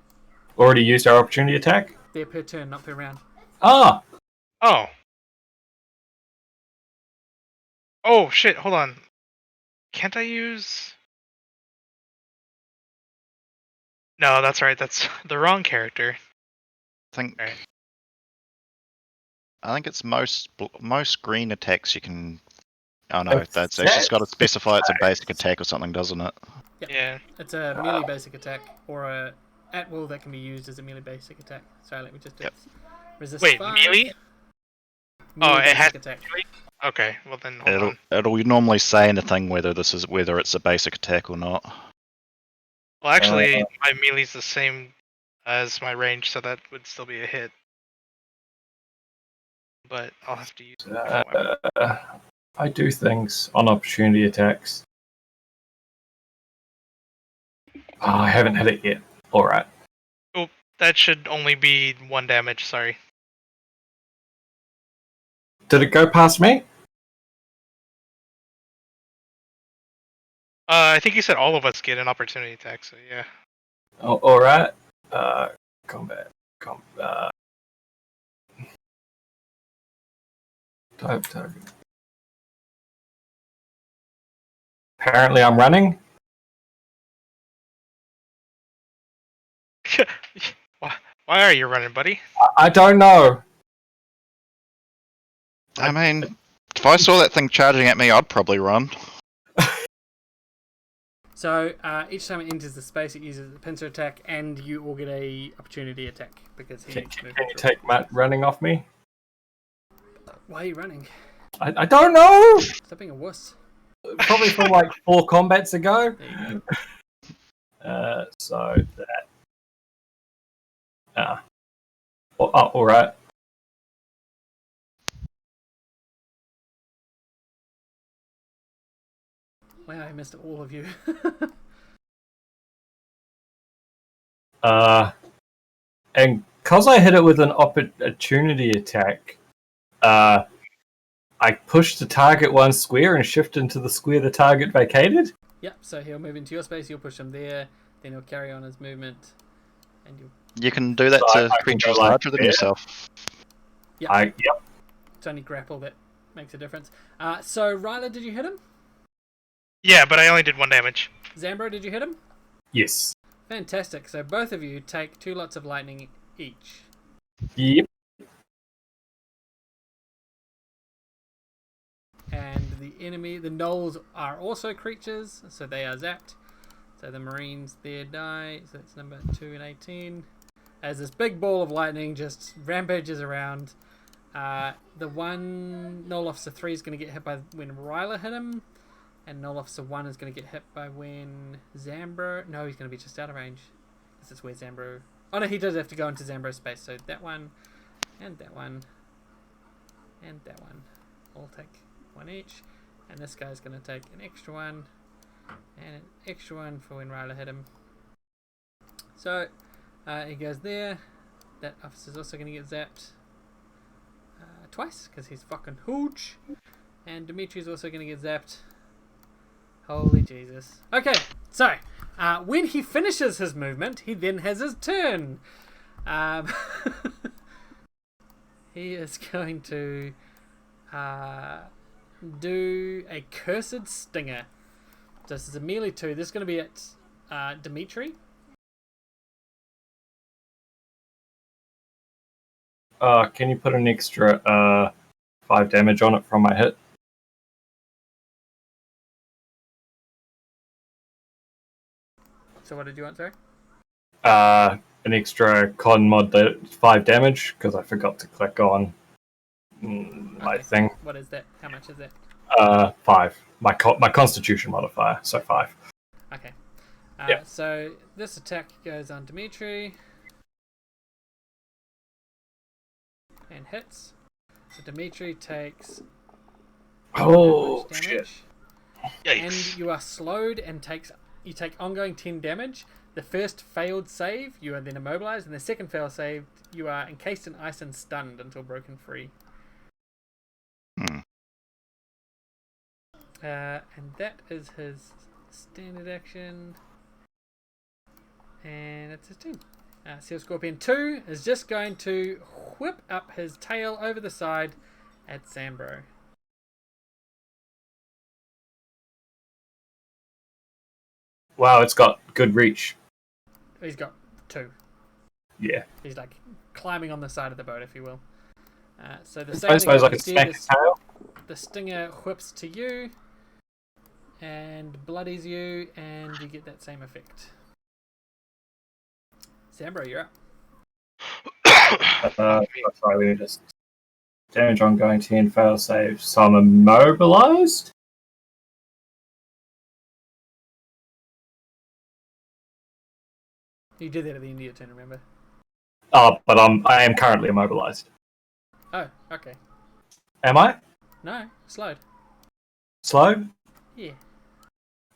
Already used our opportunity attack? They're per turn, not per round. Ah! Oh. Oh, shit, hold on. Can't I use... No, that's right, that's the wrong character. I think it's most green attacks you can... Oh no, it's just got to specify it's a basic attack or something, doesn't it? Yep. Yeah. It's a melee basic attack, or a at will that can be used as a melee basic attack. Sorry, let me just do this. Resist Wait, 5. melee? Melee it has attack. Okay, well then hold on. It'll normally say in the thing whether it's a basic attack or not. Well, actually, my melee's the same as my range, so that would still be a hit. But I'll have to use it. I do things on opportunity attacks. Oh, I haven't hit it yet. Alright. Oh, that should only be 1 damage, sorry. Did it go past me? I think you said all of us get an opportunity attack, so yeah. Oh, alright. Combat. Type target. Apparently I'm running. Why are you running, buddy? I don't know. I mean, if I saw that thing charging at me, I'd probably run. So each time it enters the space, it uses a pincer attack, and you all get a opportunity attack because he. Can you take Matt running off me? Why are you running? I don't know. Stop being a wuss. Probably from like 4 combats ago. There you go. So that. All right. Wow, I missed all of you. And because I hit it with an opportunity attack, I pushed the target 1 square and shift into the square the target vacated. Yep, so he'll move into your space, you'll push him there, then he'll carry on his movement, and You can do that to creatures larger than yourself. Yep. Yep. It's only grapple that makes a difference. So, Ryla, did you hit him? Yeah, but I only did 1 damage. Zambro, did you hit him? Yes. Fantastic. So both of you take 2 lots of lightning each. Yep. And the enemy, the gnolls, are also creatures, so they are zapped. So the marines there die. So that's number 2 and 18. As this big ball of lightning just rampages around. The one Gnoll Officer 3 is going to get hit by when Ryla hit him. And Gnoll Officer 1 is going to get hit by when Zambro... No, he's going to be just out of range. This is where Zambro... Oh no, he does have to go into Zambro's space. So that one, and that one, and that one. All take 1 each. And this guy's going to take an extra one. And an extra one for when Ryla hit him. So, he goes there. That officer's also going to get zapped. Twice, because he's fucking huge. And Dimitri's also going to get zapped. Holy Jesus. Okay, so, when he finishes his movement, he then has his turn. He is going to do a Cursed Stinger. This is a melee 2. This is going to be at Dimitri. Can you put an extra 5 damage on it from my hit? So what did you want, sorry? An extra con mod 5 damage, because I forgot to click on my thing. What is that? How much is that? 5. My constitution modifier, so 5. Okay. Yeah. So this attack goes on Dimitri. And hits. So Dimitri takes Oh, damage. shit. Yikes. And you are slowed and you take ongoing 10 damage. The first failed save, you are then immobilized, and the second failed save, you are encased in ice and stunned until broken free. And that is his standard action. And it's his turn. Seal Scorpion 2 is just going to whip up his tail over the side at Zambro. Wow, it's got good reach. He's got 2. Yeah. He's like climbing on the side of the boat, if you will. So the I same suppose I thing could smack his tail. the stinger whips to you and bloodies you, and you get that same effect. Zambro, you're up. Sorry, we just damage ongoing 10 fail save. So I'm immobilized. You did that at the end of your turn, remember? Oh, but I am currently immobilized. Oh, okay. Am I? No, slowed. Slow? Yeah.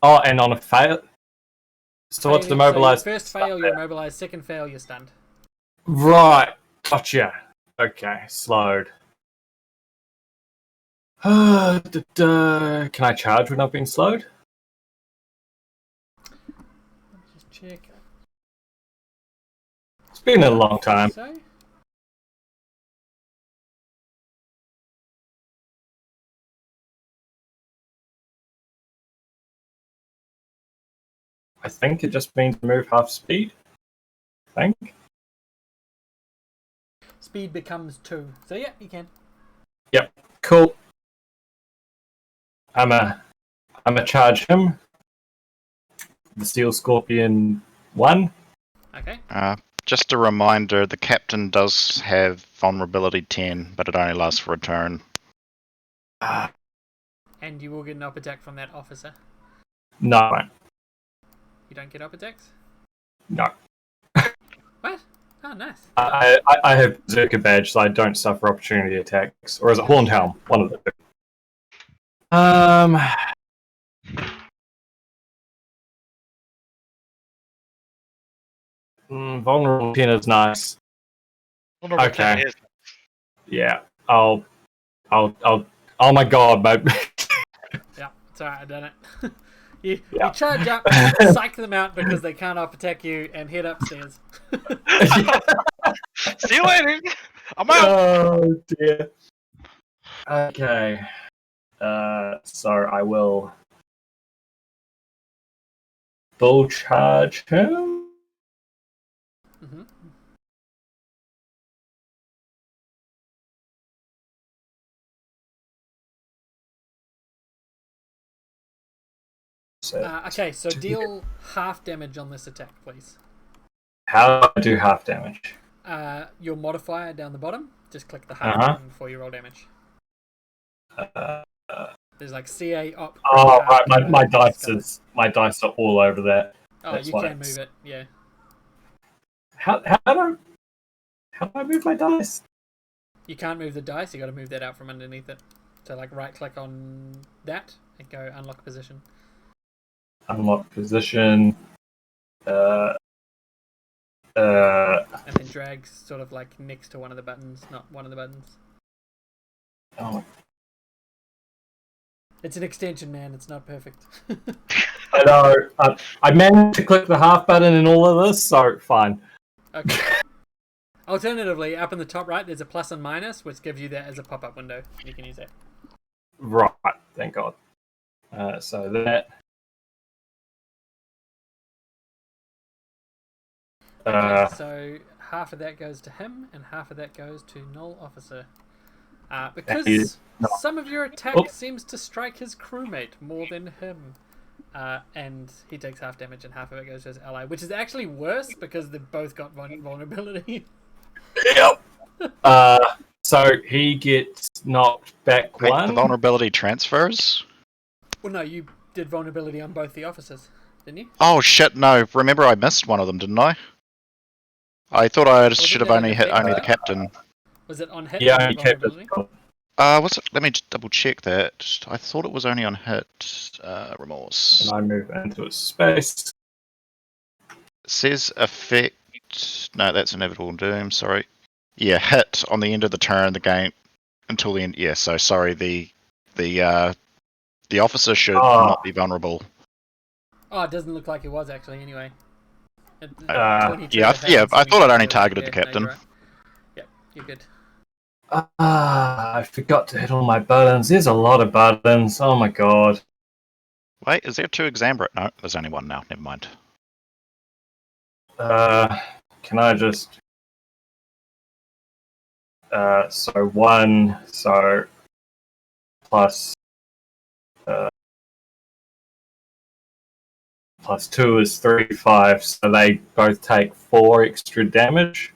Oh, and on a fail. So what's the immobilized? So first fail, you're immobilized. Second fail, you're stunned. Right. Gotcha. Okay, slowed. Can I charge when I've been slowed? Let me just check. It's been a long time. So? I think it just means move half speed. I think. Speed becomes 2. So yeah, you can. Yep. Cool. I'm a charge him. The Steel Scorpion 1. Okay. Just a reminder, the captain does have vulnerability 10, but it only lasts for a turn. And you will get an up attack from that officer. No. You don't get up attacks? No. What? Oh, nice. I have Berserker badge, so I don't suffer opportunity attacks. Or is it Horned Helm? One of the two. Vulnerable 10 is nice. Okay. Yeah. Oh my god, mate. Yeah, it's alright, I done it. You Yeah. charge up, psych them out because they can't up attack you, and head upstairs. See you later. I'm out. Oh dear. Okay. So I will bull charge him. Hmm. So Okay, so deal half damage on this attack, please. how do I do half damage? Your modifier down the bottom, just click the half Uh-huh. button before you roll damage. Uh, There's like CA op. oh, half, right. My discover. dice are all over that. Oh, That's you why can move it. Yeah. How do I move my dice? You can't move the dice. You got to move that out from underneath it. So like right click on that and go unlock position. Unlock position. And then drag sort of like next to one of the buttons, not one of the buttons. Oh, It's an extension, man. It's not perfect. I know. I managed to click the half button in all of this, so fine. Okay. Alternatively, up in the top right, there's a plus and minus, which gives you that as a pop-up window. You can use that. Right. Thank God. So that. Okay, so half of that goes to him, and half of that goes to Null Officer. Because some of your attack seems to strike his crewmate more than him. And he takes half damage, and half of it goes to his ally, which is actually worse because they've both got vulnerability. Yep. So he gets knocked back Wait, one. the vulnerability transfers? Well, no, you did vulnerability on both the officers, didn't you? Oh shit, no. Remember I missed one of them, didn't I? I thought I should have only hit only the captain. Was it on hit? Yeah, or only captain. vulnerability? What's it? Let me just double check that. I thought it was only on hit. Remorse. And I move into a space. It says effect. No, that's inevitable doom. Sorry. Yeah, hit on the end of the turn. The game until the end. Yeah, so sorry. The officer should not be vulnerable. Oh, it doesn't look like it was actually. Anyway. Yeah, I thought I'd only targeted the captain. No, you're right. Yep, you're good. I forgot to hit all my buttons. There's a lot of buttons. Oh my God. Wait, is there two exam? No, there's only one now. Never mind. Can I just? So one. So plus. Plus 2 is 3, 5. So they both take 4 extra damage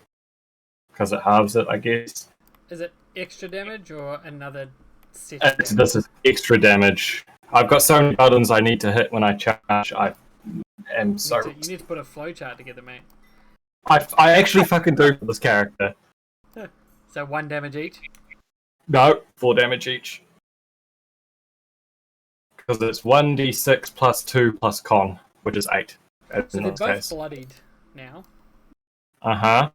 because it halves it, I guess. Is it extra damage or another set of damage? This is extra damage. I've got so many buttons I need to hit when I charge. I am so. You need to put a flowchart together, mate. I actually fucking do for this character. So 1 damage each? No, 4 damage each. Because it's 1d6 plus 2 plus con, which is 8. So they're both bloodied now. Uh-huh.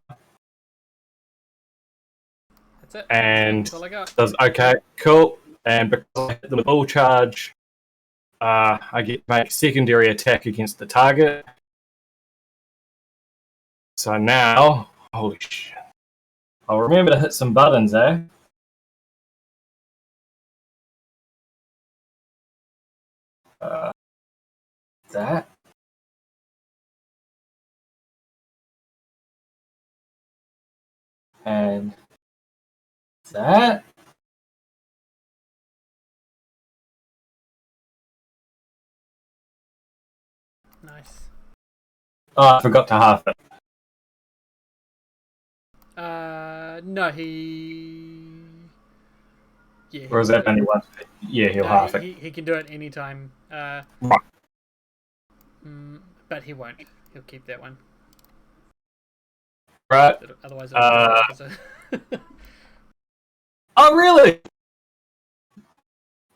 That's it. And that's all I got. Okay, cool. And because I hit them with bull charge, I get to make a secondary attack against the target. So now, holy shit. I'll remember to hit some buttons, eh? That. And that. Nice. Oh, I forgot to half it. No, he... Yeah. Or is that only one? Yeah, he'll half it. He can do it anytime. Right. But he won't. He'll keep that one. Right. Otherwise, Oh, really?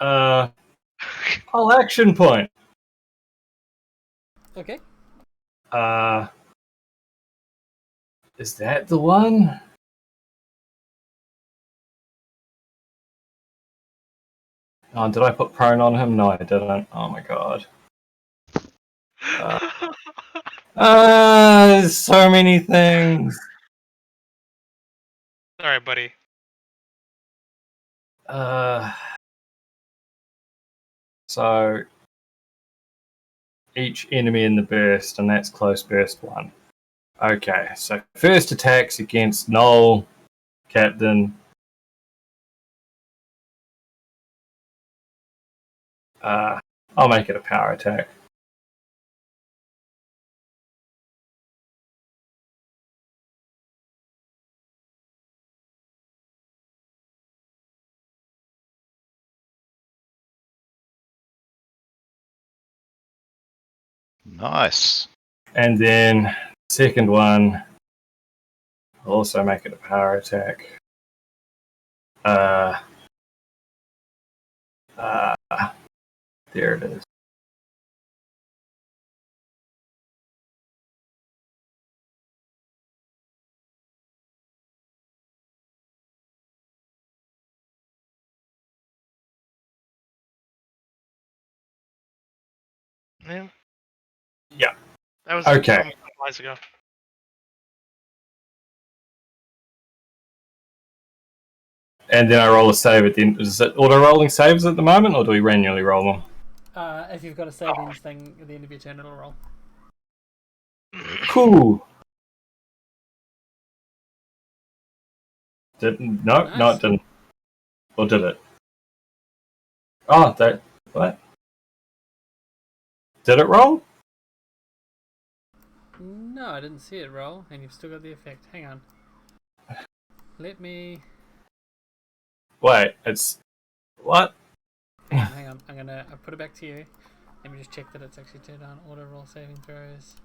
Whole action point. Okay. Is that the one? Oh, did I put prone on him? No, I didn't. Oh my God. There's so many things. Sorry, buddy. So each enemy in the burst, and that's close burst 1. Okay, so first attacks against Noel, Captain. I'll make it a power attack. Nice. And then second one, I'll also make it a power attack. There it is. Yeah. Yeah. That was Okay. from months ago. And then I roll a save at the end. Is it auto-rolling saves at the moment, or do we manually roll them? If you've got a savings thing at the end of your turn, it'll roll. Cool. No, Nice. no, it didn't. Or did it? Oh, that... What? Did it roll? No, I didn't see it roll, and you've still got the effect. Hang on. Let me... Wait, it's... What? Hang on. I'll put it back to you. Let me just check that it's actually turned on. Auto roll saving throws.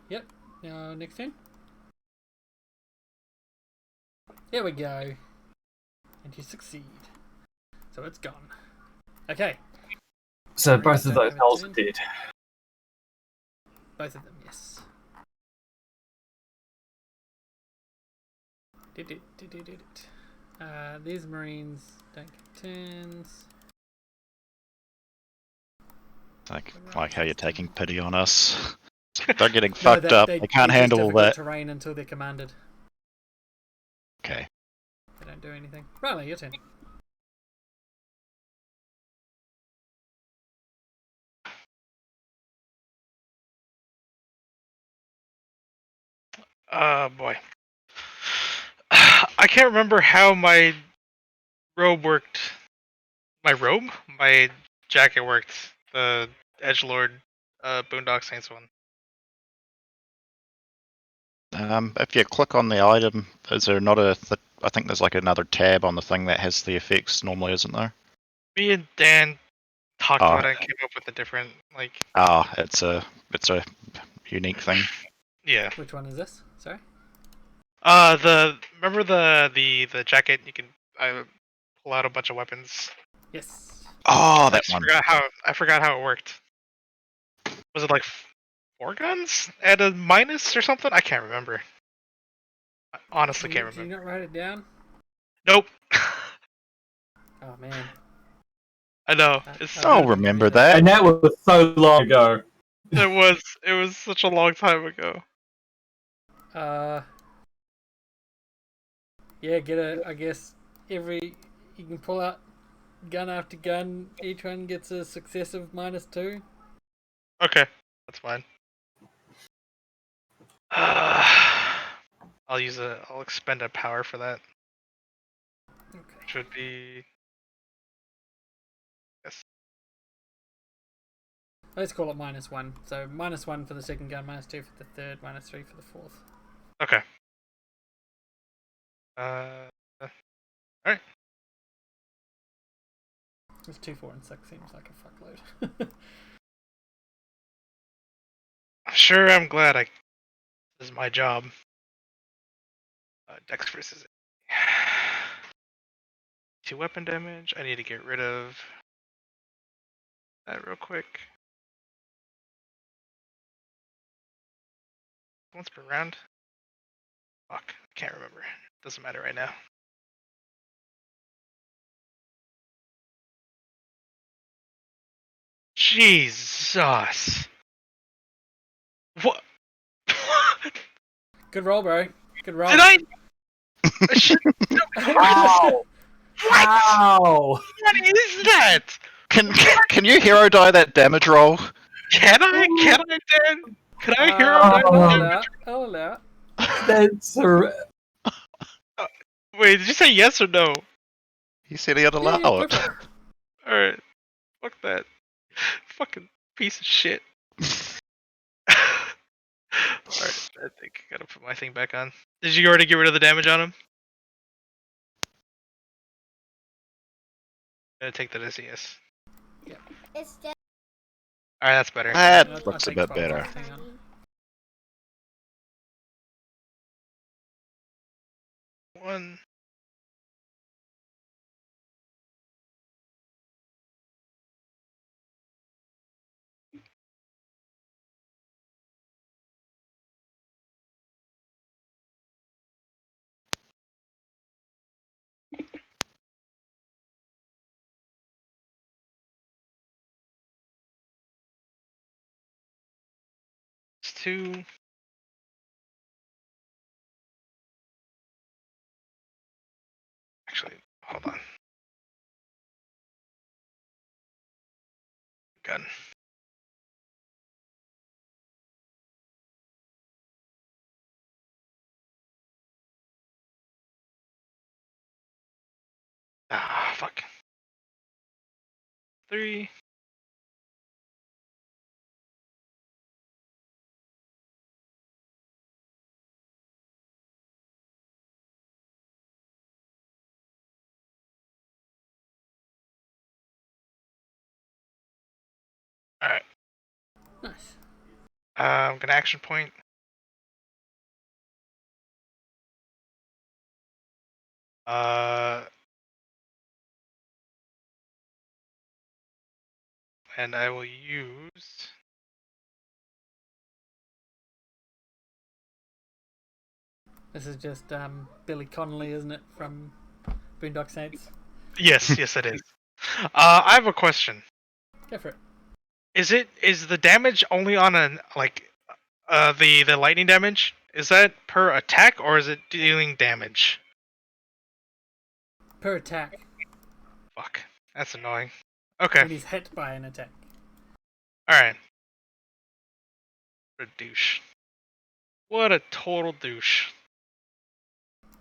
Yep. Now, next turn. There we go. And you succeed. So it's gone. Okay. So both of those holes are dead. Both of them, yes. Did it. These Marines don't get turns. Like how you're taking pity on us. They're getting fucked up. They can't handle all that. Terrain until they're commanded. Okay. They don't do anything. Riley, your turn. Boy. I can't remember how my robe worked. My robe? My jacket worked. The Edgelord Boondock Saints one. If you click on the item, is there not I think there's like another tab on the thing that has the effects normally, isn't there? Me and Dan talked about it and came up with a different, like... it's a unique thing. Yeah. Which one is this? Sorry? Remember the jacket, you can pull out a bunch of weapons. Yes. Oh, that one. I forgot how it worked. Was it like 4 guns at a minus or something? I can't remember. I honestly can't remember. Did you not write it down? Nope. Oh man. I know. I'll remember that. And that was so long ago. It was such a long time ago. Yeah, I guess you can pull out gun after gun, each one gets a successive -2. Okay, that's fine. I'll expend a power for that. Okay. Should be... Yes. Let's call it -1. So -1 for the second gun, -2 for the third, -3 for the fourth. Okay. Alright. It's 2, 4, and 6 seems like a fuckload. Sure, I'm glad this is my job. Dex versus 2 weapon damage. I need to get rid of that real quick. Once per round. Fuck, I can't remember. Doesn't matter right now. Jesus. What? Good roll, bro. Good roll. Did I? I should... Wow. How? What is that? Can you hero die that damage roll? Can I? Can I, Dan? Can I hero I'll die? allow it. I'll allow it. That's Wait, did you say yes or no? He said he'd Yeah, allow go it. for it. Alright. Fuck that. Fucking piece of shit. Alright, I think I gotta put my thing back on. Did you already get rid of the damage on him? I'm gonna take that as a yes. It's just Alright, that's better. I'll That looks a take bit 12 better. points, hang on. One. It's two. Actually, hold on. Gun. Ah, fuck. Three. Alright. Nice. I'm gonna action point. And I will use. This is just Billy Connolly, isn't it, from Boondock Saints? Yes, yes, it is. I have a question. Go for it. Is the damage only on an the lightning damage? Is that per attack or is it dealing damage? Per attack, Fuck, that's annoying. Okay, when he's hit by an attack. all right. What a douche. What a total douche.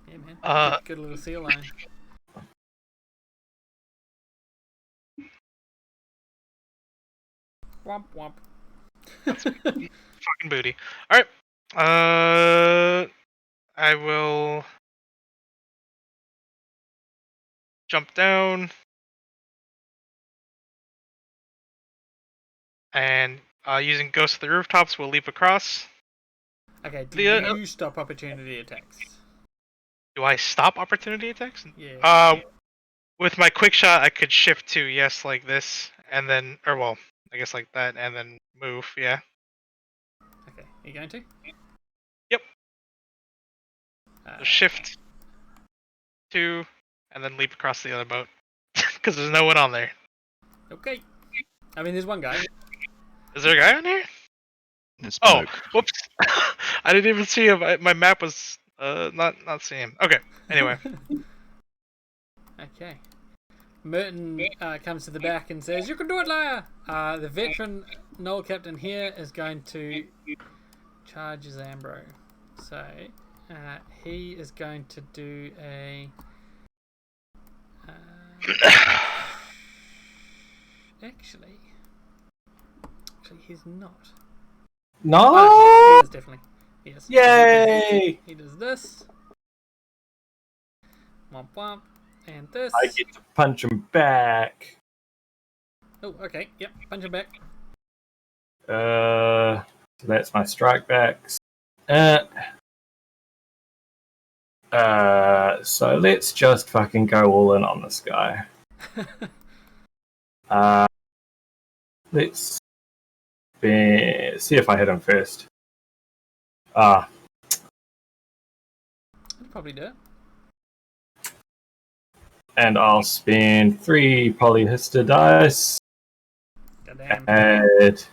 Yeah, man. Uh, Good little seal line. Womp womp. Fucking booty. All right. I will jump down and using Ghost of the Rooftops, we'll leap across. Okay, do The, you stop opportunity attacks? Do I stop opportunity attacks? Yeah. With my quick shot, I could shift to yes like this, and then, or well, I guess like that, and then move. Yeah. Okay, are you going to? Yep. So shift two, and then leap across the other boat because there's no one on there. Okay. I mean, there's one guy. Is there a guy on here? It's Oh, broke. whoops! I didn't even see him. My map was not seeing him. Okay. Anyway. Okay. Merton comes to the back and says, "You can do it, liar!" The veteran Noel Captain here is going to charge Zambro. So, he is going to do a... Actually, he's not. No! Oh, he is definitely. He is. Yay! He does this. Womp womp. And this. I get to punch him back. Oh, okay. Yep. Punch him back. So that's my strike backs. So let's just fucking go all in on this guy. Let's see if I hit him first. I'd probably do it. And I'll spend 3 polyhister dice. Goddamn. Add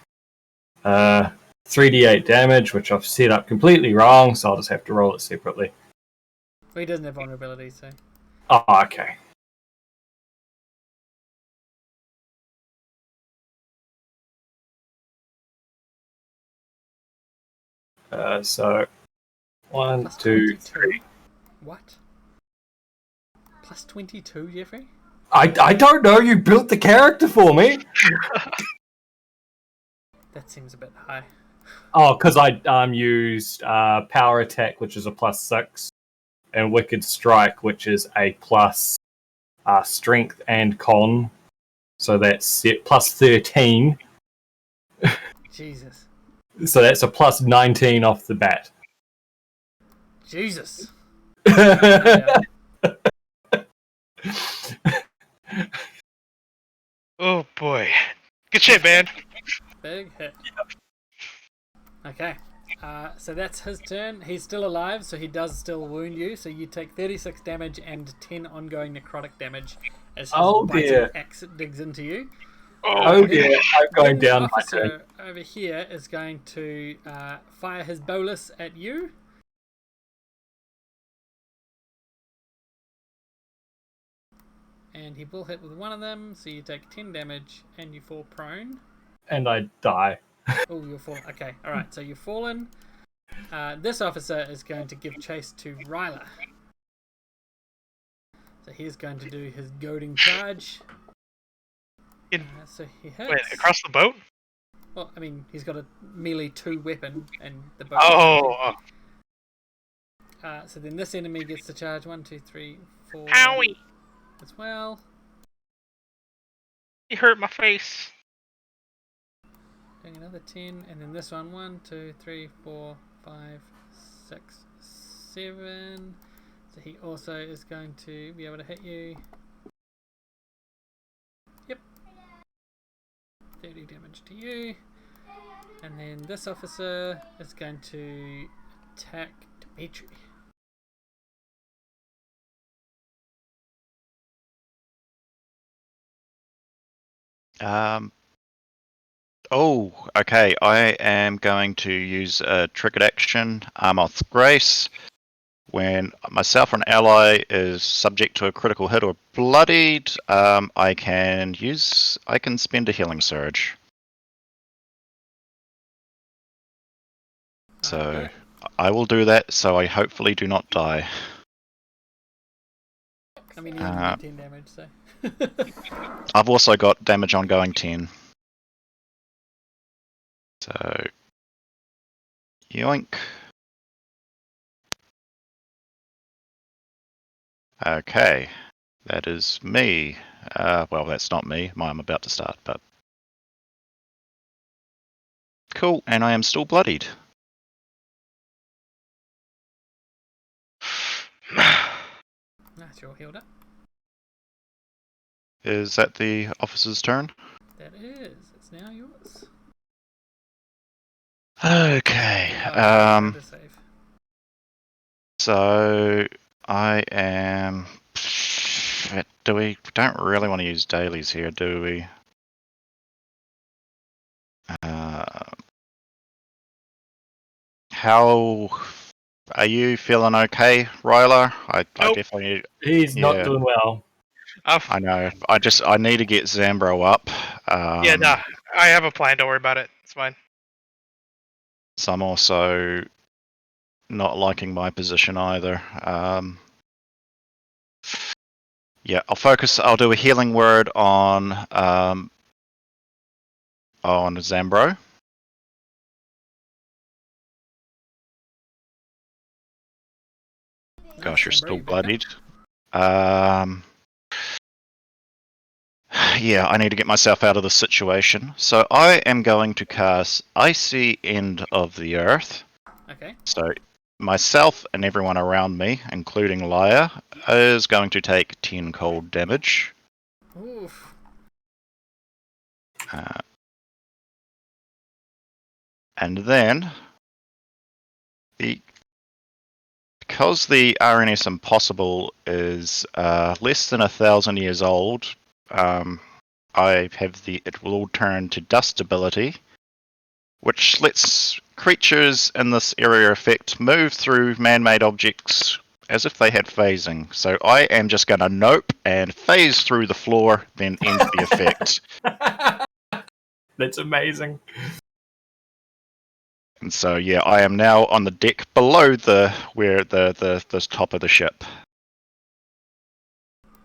3d8 damage, which I've set up completely wrong, so I'll just have to roll it separately. Well, he doesn't have vulnerability, so. Oh, okay. So, one, Plus two, 22. three. What? Plus 22, Jeffrey? I don't know. You built the character for me. That seems a bit high. Oh, because I used power attack, which is a +6, and wicked strike, which is a plus strength and con. So that's set +13. Jesus. So that's a +19 off the bat. Jesus. Yeah. Oh boy. Good shit, man. Big hit. Okay. So that's his turn. He's still alive, so he does still wound you. So you take 36 damage and 10 ongoing necrotic damage as his biting axe digs into you. Oh dear, I'm going Then down the my turn. officer over here is going to fire his bolus at you. And he will hit with one of them, so you take 10 damage and you fall prone. And I die. Oh, you're fallen. Okay, alright, so you've fallen. This officer is going to give chase to Ryla. So he's going to do his goading charge. So he hits. Wait, across the boat? Well, I mean, he's got a melee 2 weapon, and the boat. Oh. So then this enemy gets to charge 1, 2, 3, 4. Owie! As well. He hurt my face. Doing another 10, and then this one 1, 2, 3, 4, 5, 6, 7. So he also is going to be able to hit you. Yep. 30 damage to you. And then this officer is going to attack Dimitri. Oh, okay. I am going to use a triggered action, Armoth Grace. When myself or an ally is subject to a critical hit or bloodied, I can spend a healing surge. So Okay. I will do that. So I hopefully do not die. I mean, you only did 10 damage, so. I've also got damage ongoing 10. So yoink. Okay, that is me. Well, that's not me. I'm about to start, but cool. And I am still bloodied. Nice, you're all healed up. Is that the officer's turn? That is. It's now yours. Okay. To save. So I am. We don't really want to use dailies here, do we? How are you feeling? Okay, Ryla? I Nope. definitely. He's not doing well. I know. I need to get Zambro up. Yeah, nah. I have a plan. Don't worry about it. It's fine. So I'm also not liking my position either. Yeah, I'll focus. I'll do a healing word on Zambro. Gosh, you're Nice, still you better. bloodied. Yeah, I need to get myself out of this situation. So I am going to cast Icy End of the Earth. Okay. So myself and everyone around me, including Lyra, is going to take 10 cold damage. Oof. And then, because the RNS Impossible is less than 1,000 years old, I have it will all turn to dust ability, which lets creatures in this area effect move through man-made objects as if they had phasing. So I am just going to nope and phase through the floor, then end the effect. That's amazing. And so yeah, I am now on the deck below the top of the ship.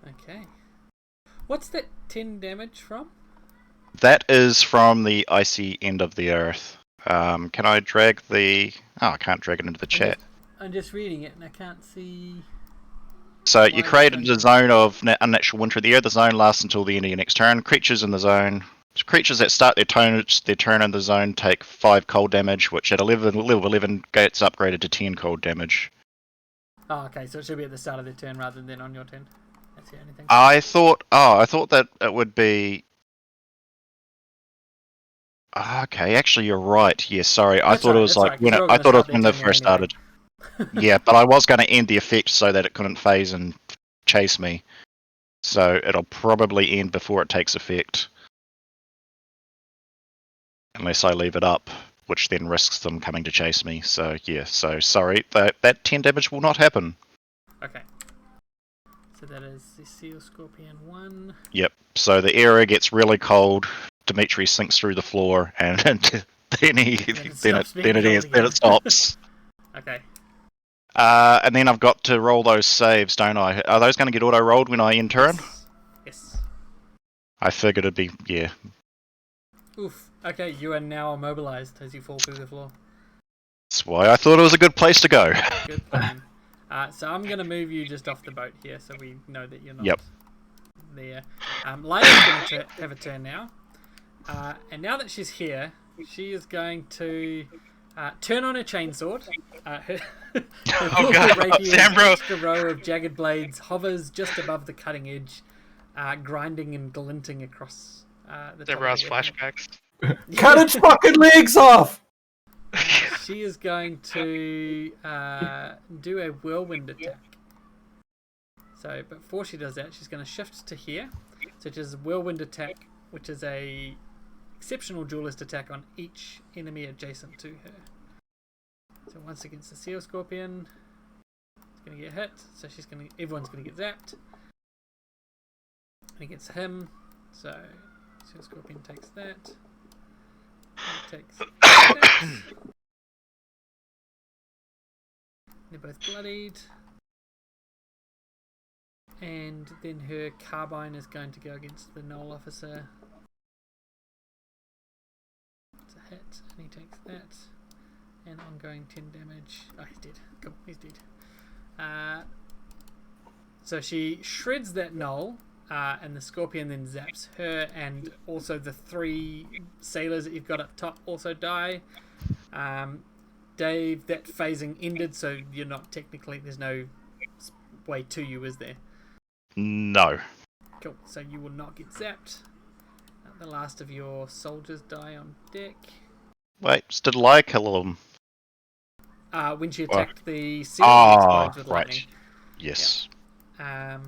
Okay. What's that 10 damage from? That is from the icy end of the earth. Can I drag the? Oh, I can't drag it into the chat. I'm just reading it and I can't see. So you Why created don't a zone of unnatural winter in the air. The zone lasts until the end of your next turn. Creatures in the zone. Creatures that start their turn in the zone take 5 cold damage, which at level 11 gets upgraded to 10 cold damage. Oh, okay, so it should be at the start of their turn rather than on your turn. That's the only thing. I thought that it would be. Okay, actually, you're right. Yeah, sorry. I thought it was like when I thought it was when they first started. Yeah, but I was going to end the effect so that it couldn't phase and chase me. So it'll probably end before it takes effect. Unless I leave it up, which then risks them coming to chase me. So yeah, so sorry. That 10 damage will not happen. Okay. So that is the Seal Scorpion 1. Yep. So the area gets really cold. Dimitri sinks through the floor, and then it stops. Okay. And then I've got to roll those saves, don't I? Are those going to get auto rolled when I end turn? Yes. I figured it'd be Oof. Okay, you are now immobilized as you fall through the floor. That's why I thought it was a good place to go. Good plan. So I'm going to move you just off the boat here so we know that you're not there. Lila's going to have a turn now. And now that she's here, she is going to turn on her chainsword. Her Oh god, Zambro! extra row of jagged blades hovers just above the cutting edge, grinding and glinting across the top Zambro's of the weapon. flashbacks. Cut its fucking legs off! She is going to do a whirlwind attack. So, but before she does that, she's going to shift to here. So, it is a whirlwind attack, which is a exceptional duelist attack on each enemy adjacent to her. So, once against the Seal Scorpion, it's going to get hit. So, everyone's going to get zapped. And against him, so Seal Scorpion takes that. He takes that. They're both bloodied. And then her carbine is going to go against the Naval officer. It's a hit, and he takes that. And ongoing 10 damage. Oh, he's dead. Cool, he's dead. So she shreds that Knoll, and the Scorpion then zaps her, and also the 3 sailors that you've got up top also die. Dave, that phasing ended, so you're not technically, there's no way to you, is there? No. Cool, so you will not get zapped. The last of your soldiers die on deck. Wait, did I kill them? When she attacked the seal, it explodes with lightning. Yes. Yep.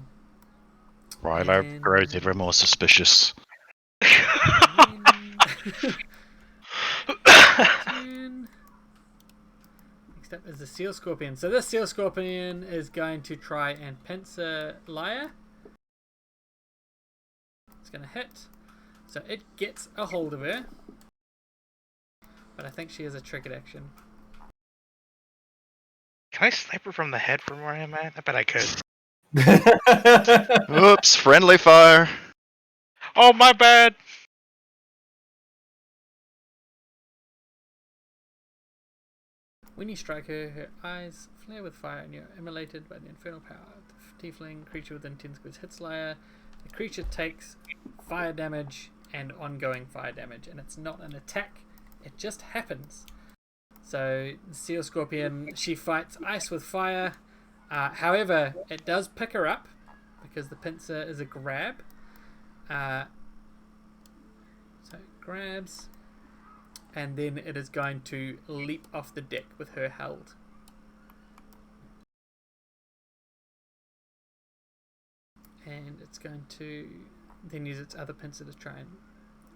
Rilo grows ever more suspicious. Next up is the Seal Scorpion. So this Seal Scorpion is going to try and pincer Laia. It's going to hit. So it gets a hold of her. But I think she has a triggered action. Can I snipe her from the head from where I'm at? I bet I could. Oops, friendly fire. Oh, my bad! When you strike her, her eyes flare with fire and you're immolated by the infernal power of the tiefling creature within 10 squares hits Laia. The creature takes fire damage and ongoing fire damage, and it's not an attack, it just happens. So, the Seal Scorpion, she fights ice with fire. However, it does pick her up because the pincer is a grab. So it grabs, and then it is going to leap off the deck with her held. And it's going to then use its other pincer to try and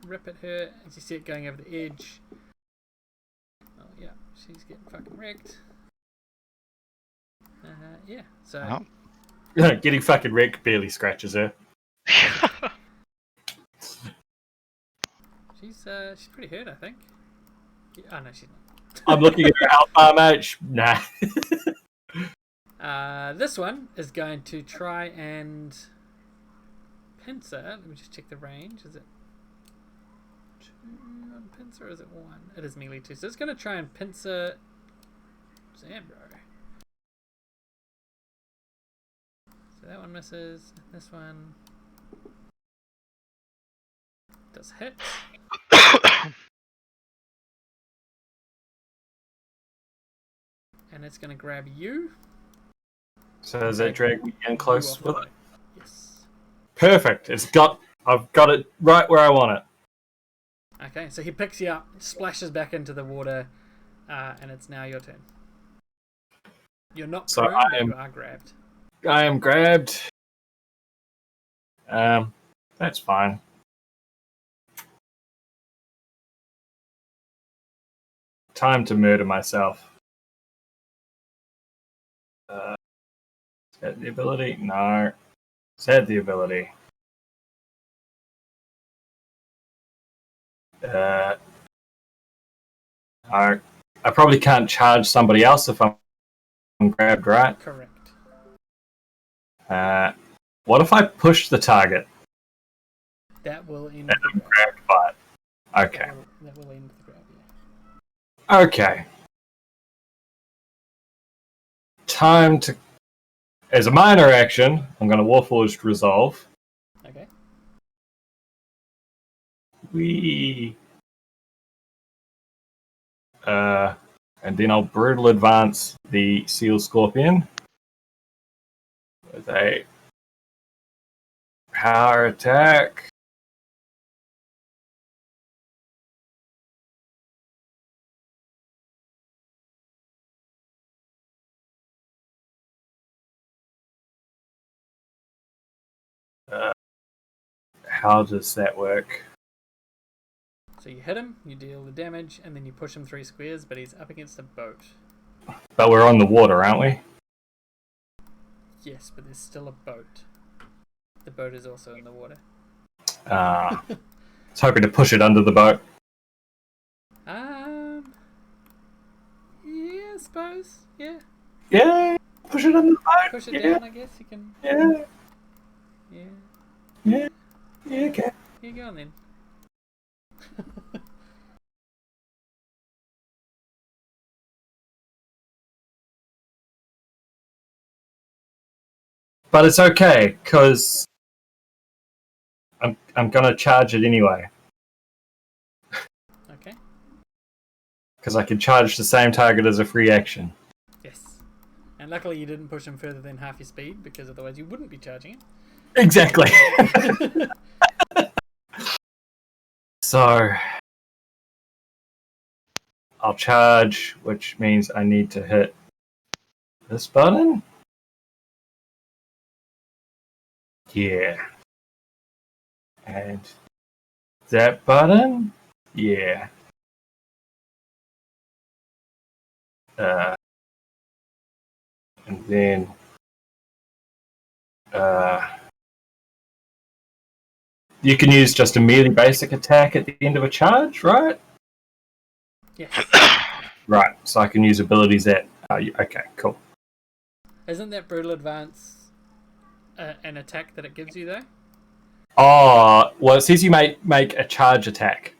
rip at her. As you see it going over the edge. Oh yeah, she's getting fucking wrecked. Yeah, so... Getting fucking wrecked barely scratches her. She's pretty hurt, I think. Yeah, oh no, she's not. I'm looking at her health bar, mate. Nah. This one is going to try and pincer. Let me just check the range. Is it 2 on pincer or is it 1? It is melee 2. So it's going to try and pincer Zambro. So that one misses. This one does hit. And it's going to grab you. So does that drag me in close with it? Yes. Perfect. I've got it right where I want it. Okay, so he picks you up, splashes back into the water, and it's now your turn. You're not So prone, but you are grabbed. I am grabbed. That's fine. Time to murder myself. Is that the ability? No. Is that the ability? I probably can't charge somebody else if I'm grabbed, right? Correct. What if I push the target? That will end And the I'm grab. grabbed by it. Okay. That will end the grab, yeah. Okay. Time to... As a minor action, I'm going to Warforged Resolve. Okay. And then I'll Brutal Advance the Seal Scorpion with a power attack. How does that work? So you hit him, you deal the damage, and then you push him 3 squares, but he's up against a boat. But we're on the water, aren't we? Yes, but there's still a boat. The boat is also in the water. I was hoping to push it under the boat. Yeah, I suppose. Yeah. Yeah, push it under the boat. Push it yeah. down, I guess. You can. Yeah. Yeah. Yeah. Yeah, okay. Here you go then. But it's okay, because I'm going to charge it anyway. Okay. Because I can charge the same target as a free action. Yes. And luckily you didn't push him further than half your speed, because otherwise you wouldn't be charging him. Exactly. So I'll charge, which means I need to hit this button. Yeah. And that button. Yeah. And then you can use just a merely basic attack at the end of a charge, right? Yes. Right, so I can use abilities that... okay, cool. Isn't that brutal advance an attack that it gives you, though? Oh, well, it says you may make a charge attack.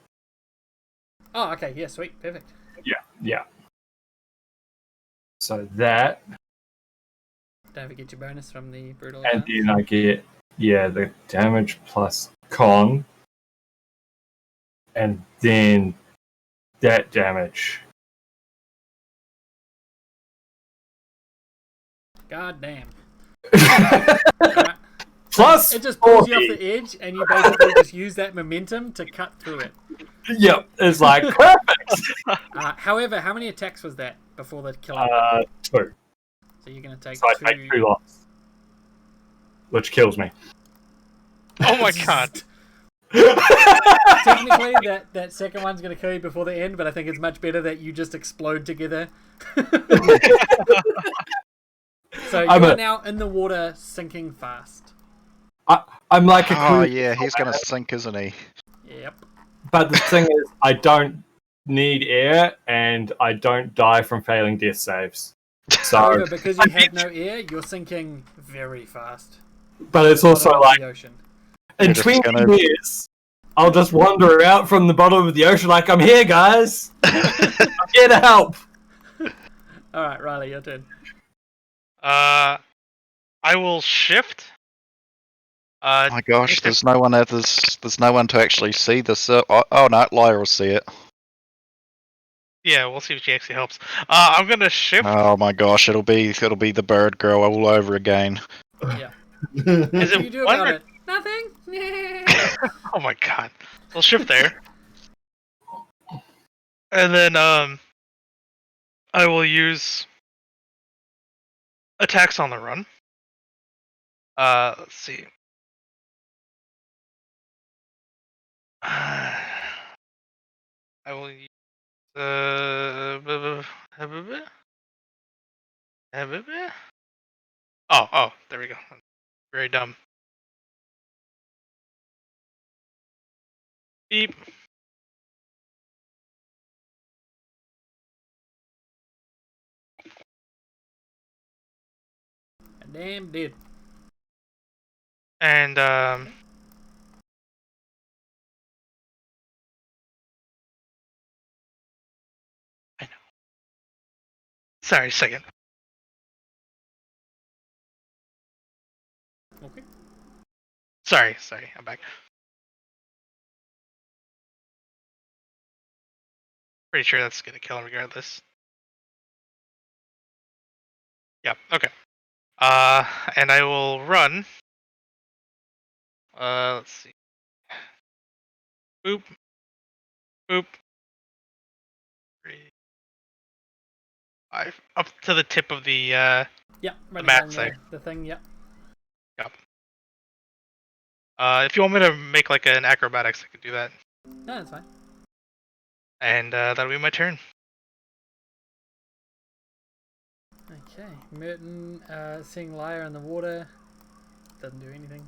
Oh, okay. Yeah, sweet. Perfect. Yeah. So that... Don't forget your bonus from the brutal And advance. then I get, the damage plus con. And then that damage. God damn. Right. Plus It just pulls 40. you off the edge, and you basically just use that momentum to cut through it. Yep, it's like, perfect! However, how many attacks was that before the killing? 2. So you're going to take So I 2... take 2 loss. Which kills me. Oh my god. Technically, that second one's going to kill you before the end, but I think it's much better that you just explode together. So you are now in the water, sinking fast. I'm like a Oh cruise, yeah, he's gonna sink, isn't he? Yep. but the thing is, I don't need air, and I don't die from failing death saves. So, However, because you have no air, you're sinking very fast. but it's The also bottom of like the ocean. in We're just 20 gonna- years, I'll just wander out from the bottom of the ocean like, I'm here, guys. I'm here to help. All right, Riley, your turn. I will shift. Oh my gosh, if- there's no one at this. There's no one to actually see this. Oh no, Lyra will see it. Yeah, we'll see if she actually helps. I'm gonna shift. Oh my gosh, it'll be the bird girl all over again. Yeah. Is What do it you do one about or- it? Nothing. Oh my god. I'll shift there. And then I will use attacks on the run. Let's see. I will use oh, there we go. Very dumb. Beep. Damn, dude. And I know. Sorry, second. Okay. Sorry, I'm back. Pretty sure that's gonna kill him regardless. Yeah, okay. And I will run. Let's see. Boop. Boop. 3, 5. Up to the tip of the, Yep, right map along there. the thing, yep. Yep. If you want me to make like an acrobatics, I can do that. No, that's fine. And, that'll be my turn. Okay, Merton, seeing Lyra in the water, doesn't do anything.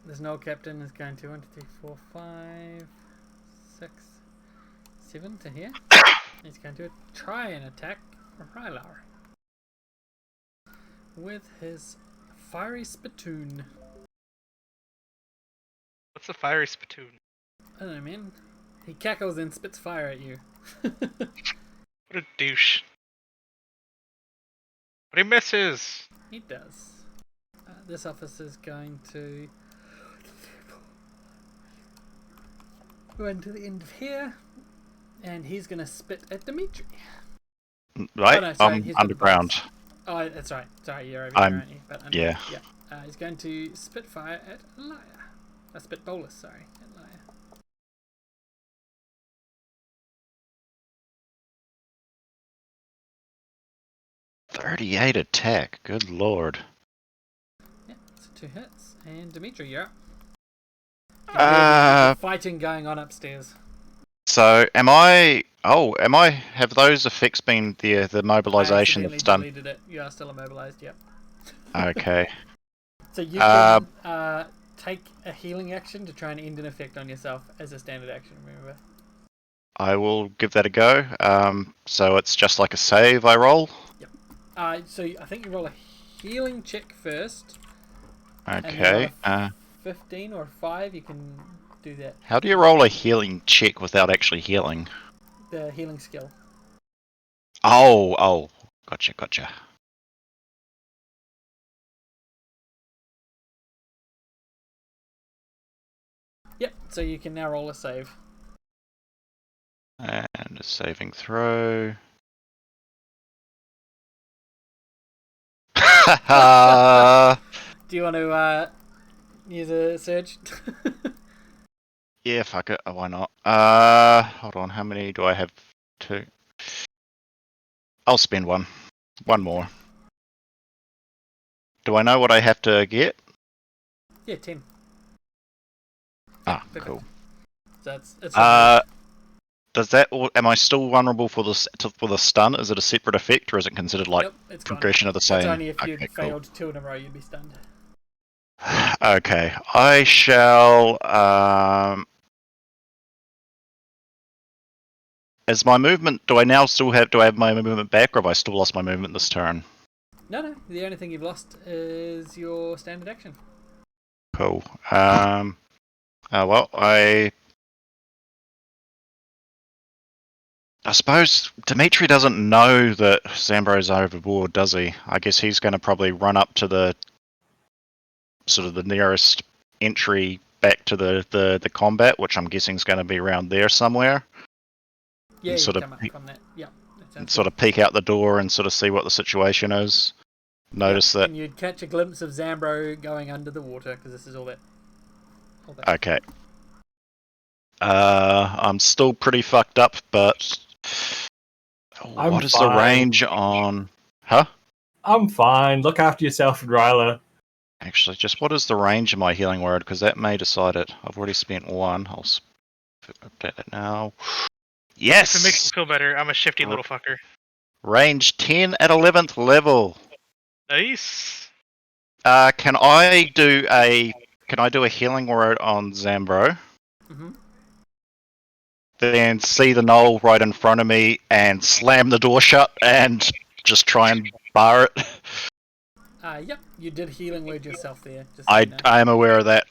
There's no captain is going to 1, 2, 3, 4, 5, 6, 7 to here. He's going to try and attack Rylar with his fiery spittoon. What's a fiery spittoon? I don't know, man. He cackles and spits fire at you. What a douche. But he misses! He does. This officer's going to run to the end of here, and he's going to spit at Dimitri. Right, Oh, no, sorry, I'm he's got the underground. box. Oh, that's right. Sorry, you're over I'm- here, aren't you? But yeah. Yeah. He's going to spit fire at Lyra. Spit bolus, sorry, at Lyra. .38 attack. Good lord. Yeah, so 2 hits. And Dimitri, you're up. Uh, Fighting going on upstairs. So am I? Oh, am I? Have those effects been the I mobilization accidentally that's done? deleted it. You are still immobilized, yep. Okay. So you can take a healing action to try and end an effect on yourself as a standard action, remember? I will give that a go. So it's just like a save I roll. So I think you roll a healing check first. Okay. And 15 or 5, you can do that. How do you roll a healing check without actually healing? The healing skill. Oh, gotcha. Yep, so you can now roll a save. And a saving throw. Do you want to use a surge? Yeah, fuck it. Why not? Hold on. How many do I have? 2. I'll spend one. One more. Do I know what I have to get? Yeah, 10. Ah, Perfect. cool. So it's Does that? Am I still vulnerable for the stun? Is it a separate effect, or is it considered like nope, it's gone. progression of the It's same? only if you'd Okay, cool. failed 2 in a row, you'd be stunned. Okay, I shall. Is my movement? Do I now still have? Do I have my movement back, or have I still lost my movement this turn? No. The only thing you've lost is your standard action. Cool. Well, I suppose Dimitri doesn't know that Zambro's overboard, does he? I guess he's going to probably run up to the sort of the nearest entry back to the combat, which I'm guessing is going to be around there somewhere. Yeah, And you sort of come up from that. Yeah. and sort of peek out the door and sort of see what the situation is. Notice that. And you'd catch a glimpse of Zambro going under the water because this is all that. Okay. I'm still pretty fucked up, but I'm what is the fine. range on? Huh? I'm fine. Look after yourself and Ryla. Actually, just what is the range of my healing word? Because that may decide it. I've already spent one. I'll update it now. Yes! If it makes you feel better, I'm a shifty little fucker. Range 10 at 11th level. Nice. Can I do a healing word on Zambro? Mm-hmm. Then see the knoll right in front of me and slam the door shut and just try and bar it. Yep, you did healing word yourself there. Just I so you know, am aware of that.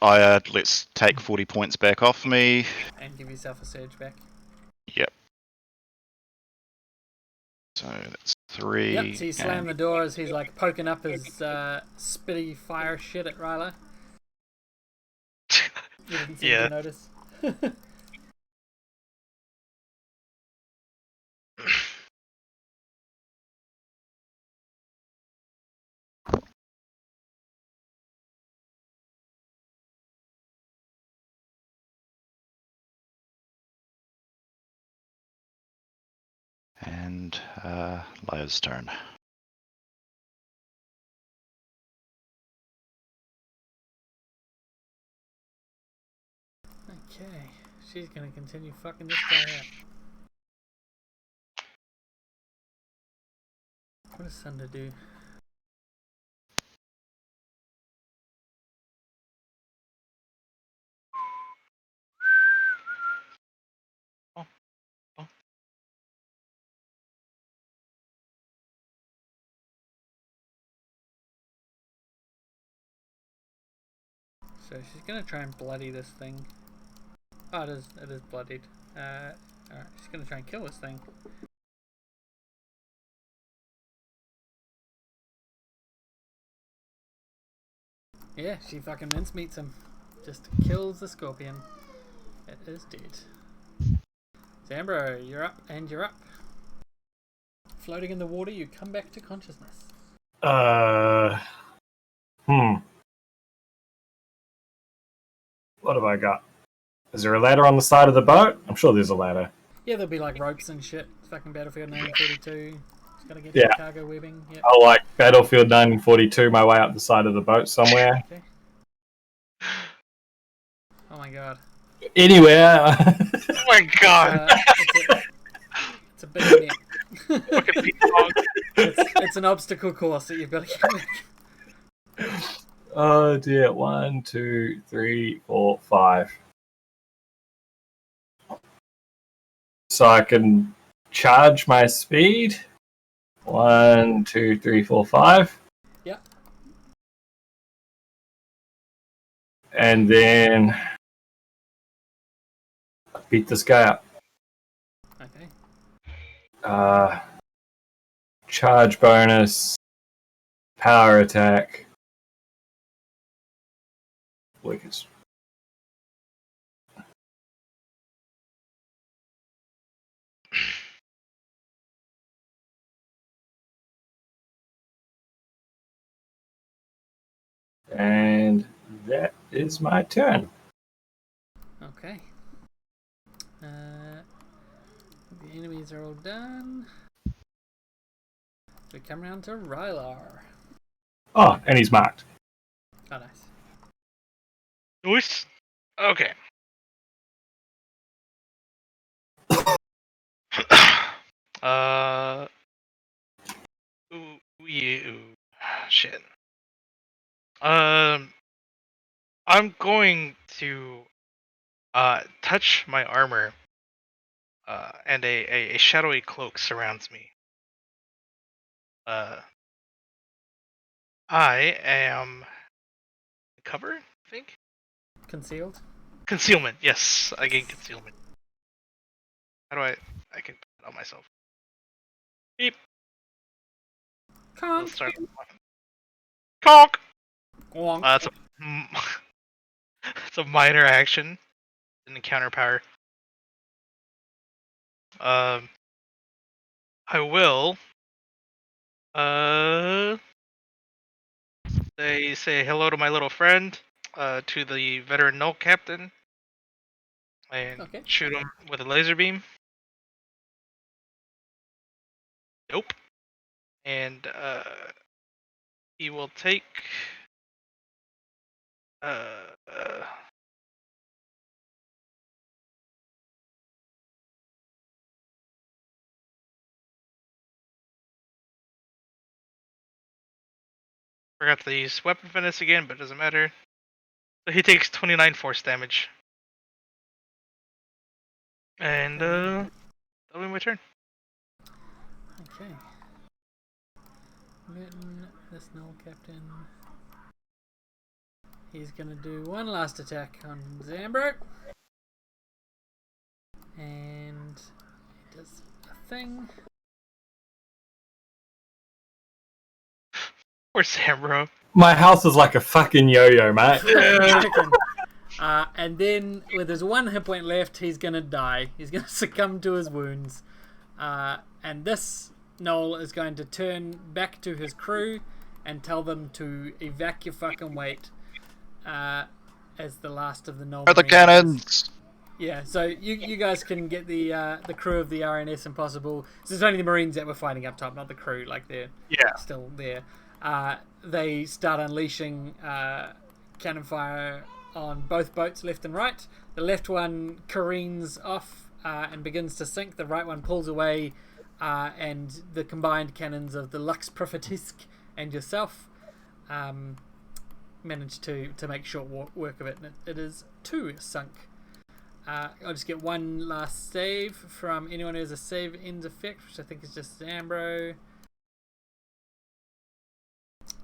Let's take 40 points back off me. and give yourself a surge back. Yep. So that's 3. Yep, so you slam the door as he's like poking up his spitty fire shit at Ryla. You didn't seem to notice. And Lia's turn. Okay, she's gonna continue fucking this guy up. What does Thunder do? So she's gonna try and bloody this thing. Oh, it is bloodied. Alright, she's gonna try and kill this thing. Yeah, she fucking mincemeats him. Just kills the scorpion. It is dead. Zambro, you're up and you're up. Floating in the water, you come back to consciousness. What have I got? Is there a ladder on the side of the boat? I'm sure there's a ladder. Yeah, there'll be like ropes and shit. It's fucking Battlefield 1942. Just gotta get Yeah. some cargo webbing. Yep. I'll like Battlefield 1942 my way up the side of the boat somewhere. Okay. Oh my god. Anywhere. Oh my god. It's a big net. Fucking ping-pong. It's an obstacle course that you've got to get. Oh dear. 1, 2, 3, 4, 5. So I can charge my speed. 1, 2, 3, 4, 5. Yep. And then beat this guy up. Okay. Charge bonus. Power attack. Weakest. And that is my turn. Okay. The enemies are all done. We come round to Rylar. Oh, and he's marked. Oh, nice. Nice. Okay. Shit. I'm going to touch my armor and a shadowy cloak surrounds me. I am cover, I think. Concealed. Concealment. Yes, I gain concealment. How do I can put it on myself. Beep. Conk. Let's start. Conk. Wonk. That's a it's a minor action. An encounter power. Um, I will. They say hello to my little friend. To the veteran null captain, and Okay. shoot him with a laser beam. Nope. And he will take. Uh, uh, Forgot to use weapon finesse again, but it doesn't matter. So he takes 29 force damage. And that'll be my turn. Okay. Merton, this null captain. He's gonna do one last attack on Zambro. And he does a thing. Poor Sambro. My house is like a fucking yo-yo, mate. Chicken. And then, with his 1 hit point left, he's gonna die. He's gonna succumb to his wounds. And this Noel is going to turn back to his crew and tell them to evacuate as the last of the Noel. Fire the Marines. cannons! Yeah, so you guys can get the crew of the RNS Impossible. So it's only the Marines that were fighting up top, not the crew. Like they're still there. They start unleashing cannon fire on both boats, left and right. The left one careens off and begins to sink. The right one pulls away, and the combined cannons of the Lux Prophetisk and yourself manage to make short work of it. And it is 2 sunk. I'll just get one last save from anyone who has a save ends effect, which I think is just Zambro.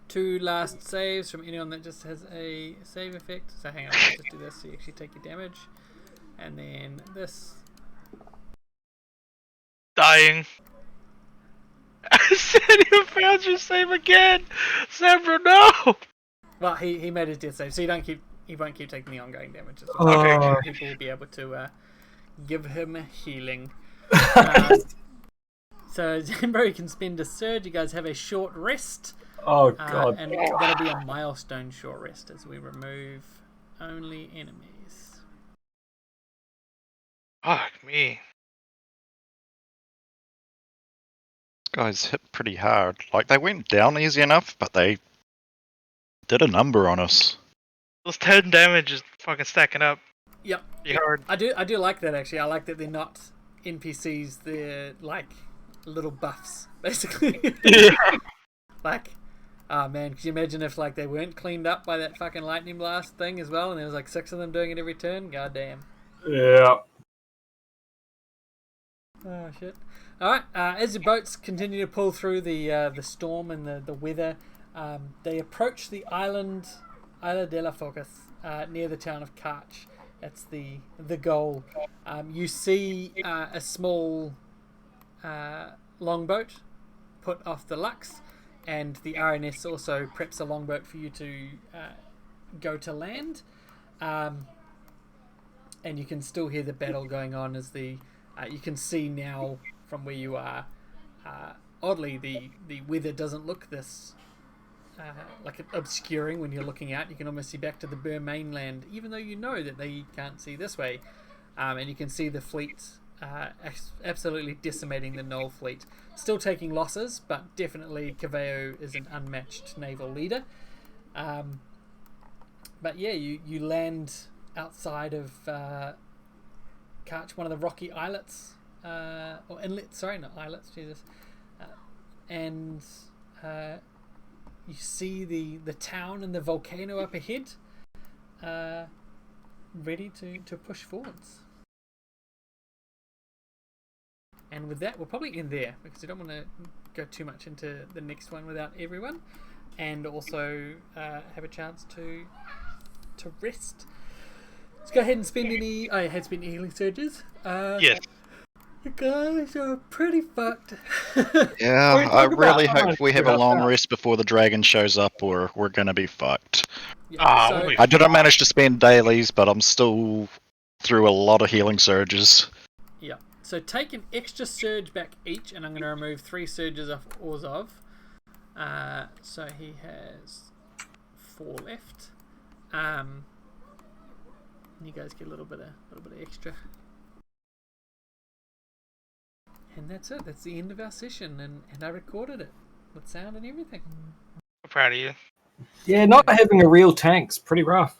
2 last saves from anyone that just has a save effect. So hang on, I'll just do this so you actually take your damage. And then this. Dying. I said you failed your save again! Zambro, no! Well, he made his death save, so he won't keep taking the ongoing damage as well. Okay. People will be able to give him healing. So Zambro can spend a surge. You guys have a short rest. Oh, God. And that'll be a milestone short rest as we remove only enemies. Fuck me. Guys hit pretty hard. Like, they went down easy enough, but they did a number on us. Those 10 damage is fucking stacking up. Yep. Pretty hard. I do like that, actually. I like that they're not NPCs. They're like little buffs, basically. Yeah. Like, oh man, could you imagine if like they weren't cleaned up by that fucking lightning blast thing as well, and there was like 6 of them doing it every turn? God damn. Yeah. Oh shit. Alright, as the boats continue to pull through the storm and the weather, they approach the island Isla de la Focus, near the town of Karch. That's the goal. You see a small longboat put off the Lux, and the RNS also preps a longboat for you to go to land. And you can still hear the battle going on as you can see now from where you are. Oddly, the weather doesn't look this like obscuring when you're looking out. You can almost see back to the Burr mainland, even though you know that they can't see this way. And you can see the fleet absolutely decimating the Null fleet. Still taking losses, but definitely Caveo is an unmatched naval leader. But yeah, you land outside of Karch, one of the rocky islets, or inlets, sorry, not islets, Jesus. And you see the town and the volcano up ahead, ready to push forwards. And with that, we'll probably end there because I don't want to go too much into the next one without everyone, and also have a chance to rest. Let's go ahead and spend any. I had spent healing surges. Yes. You guys are pretty fucked. Yeah, We I talk about really time hope we have a about long that. rest before the dragon shows up, or we're gonna be fucked. Yeah, We'll so, be I didn't manage to spend dailies, but I'm still through a lot of healing surges. yeah. So take an extra surge back each, and I'm going to remove 3 surges off Orzov. So he has 4 left. You guys get a little bit of extra. And that's it. That's the end of our session, and I recorded it with sound and everything. proud of you. Yeah, not having a real tank's pretty rough.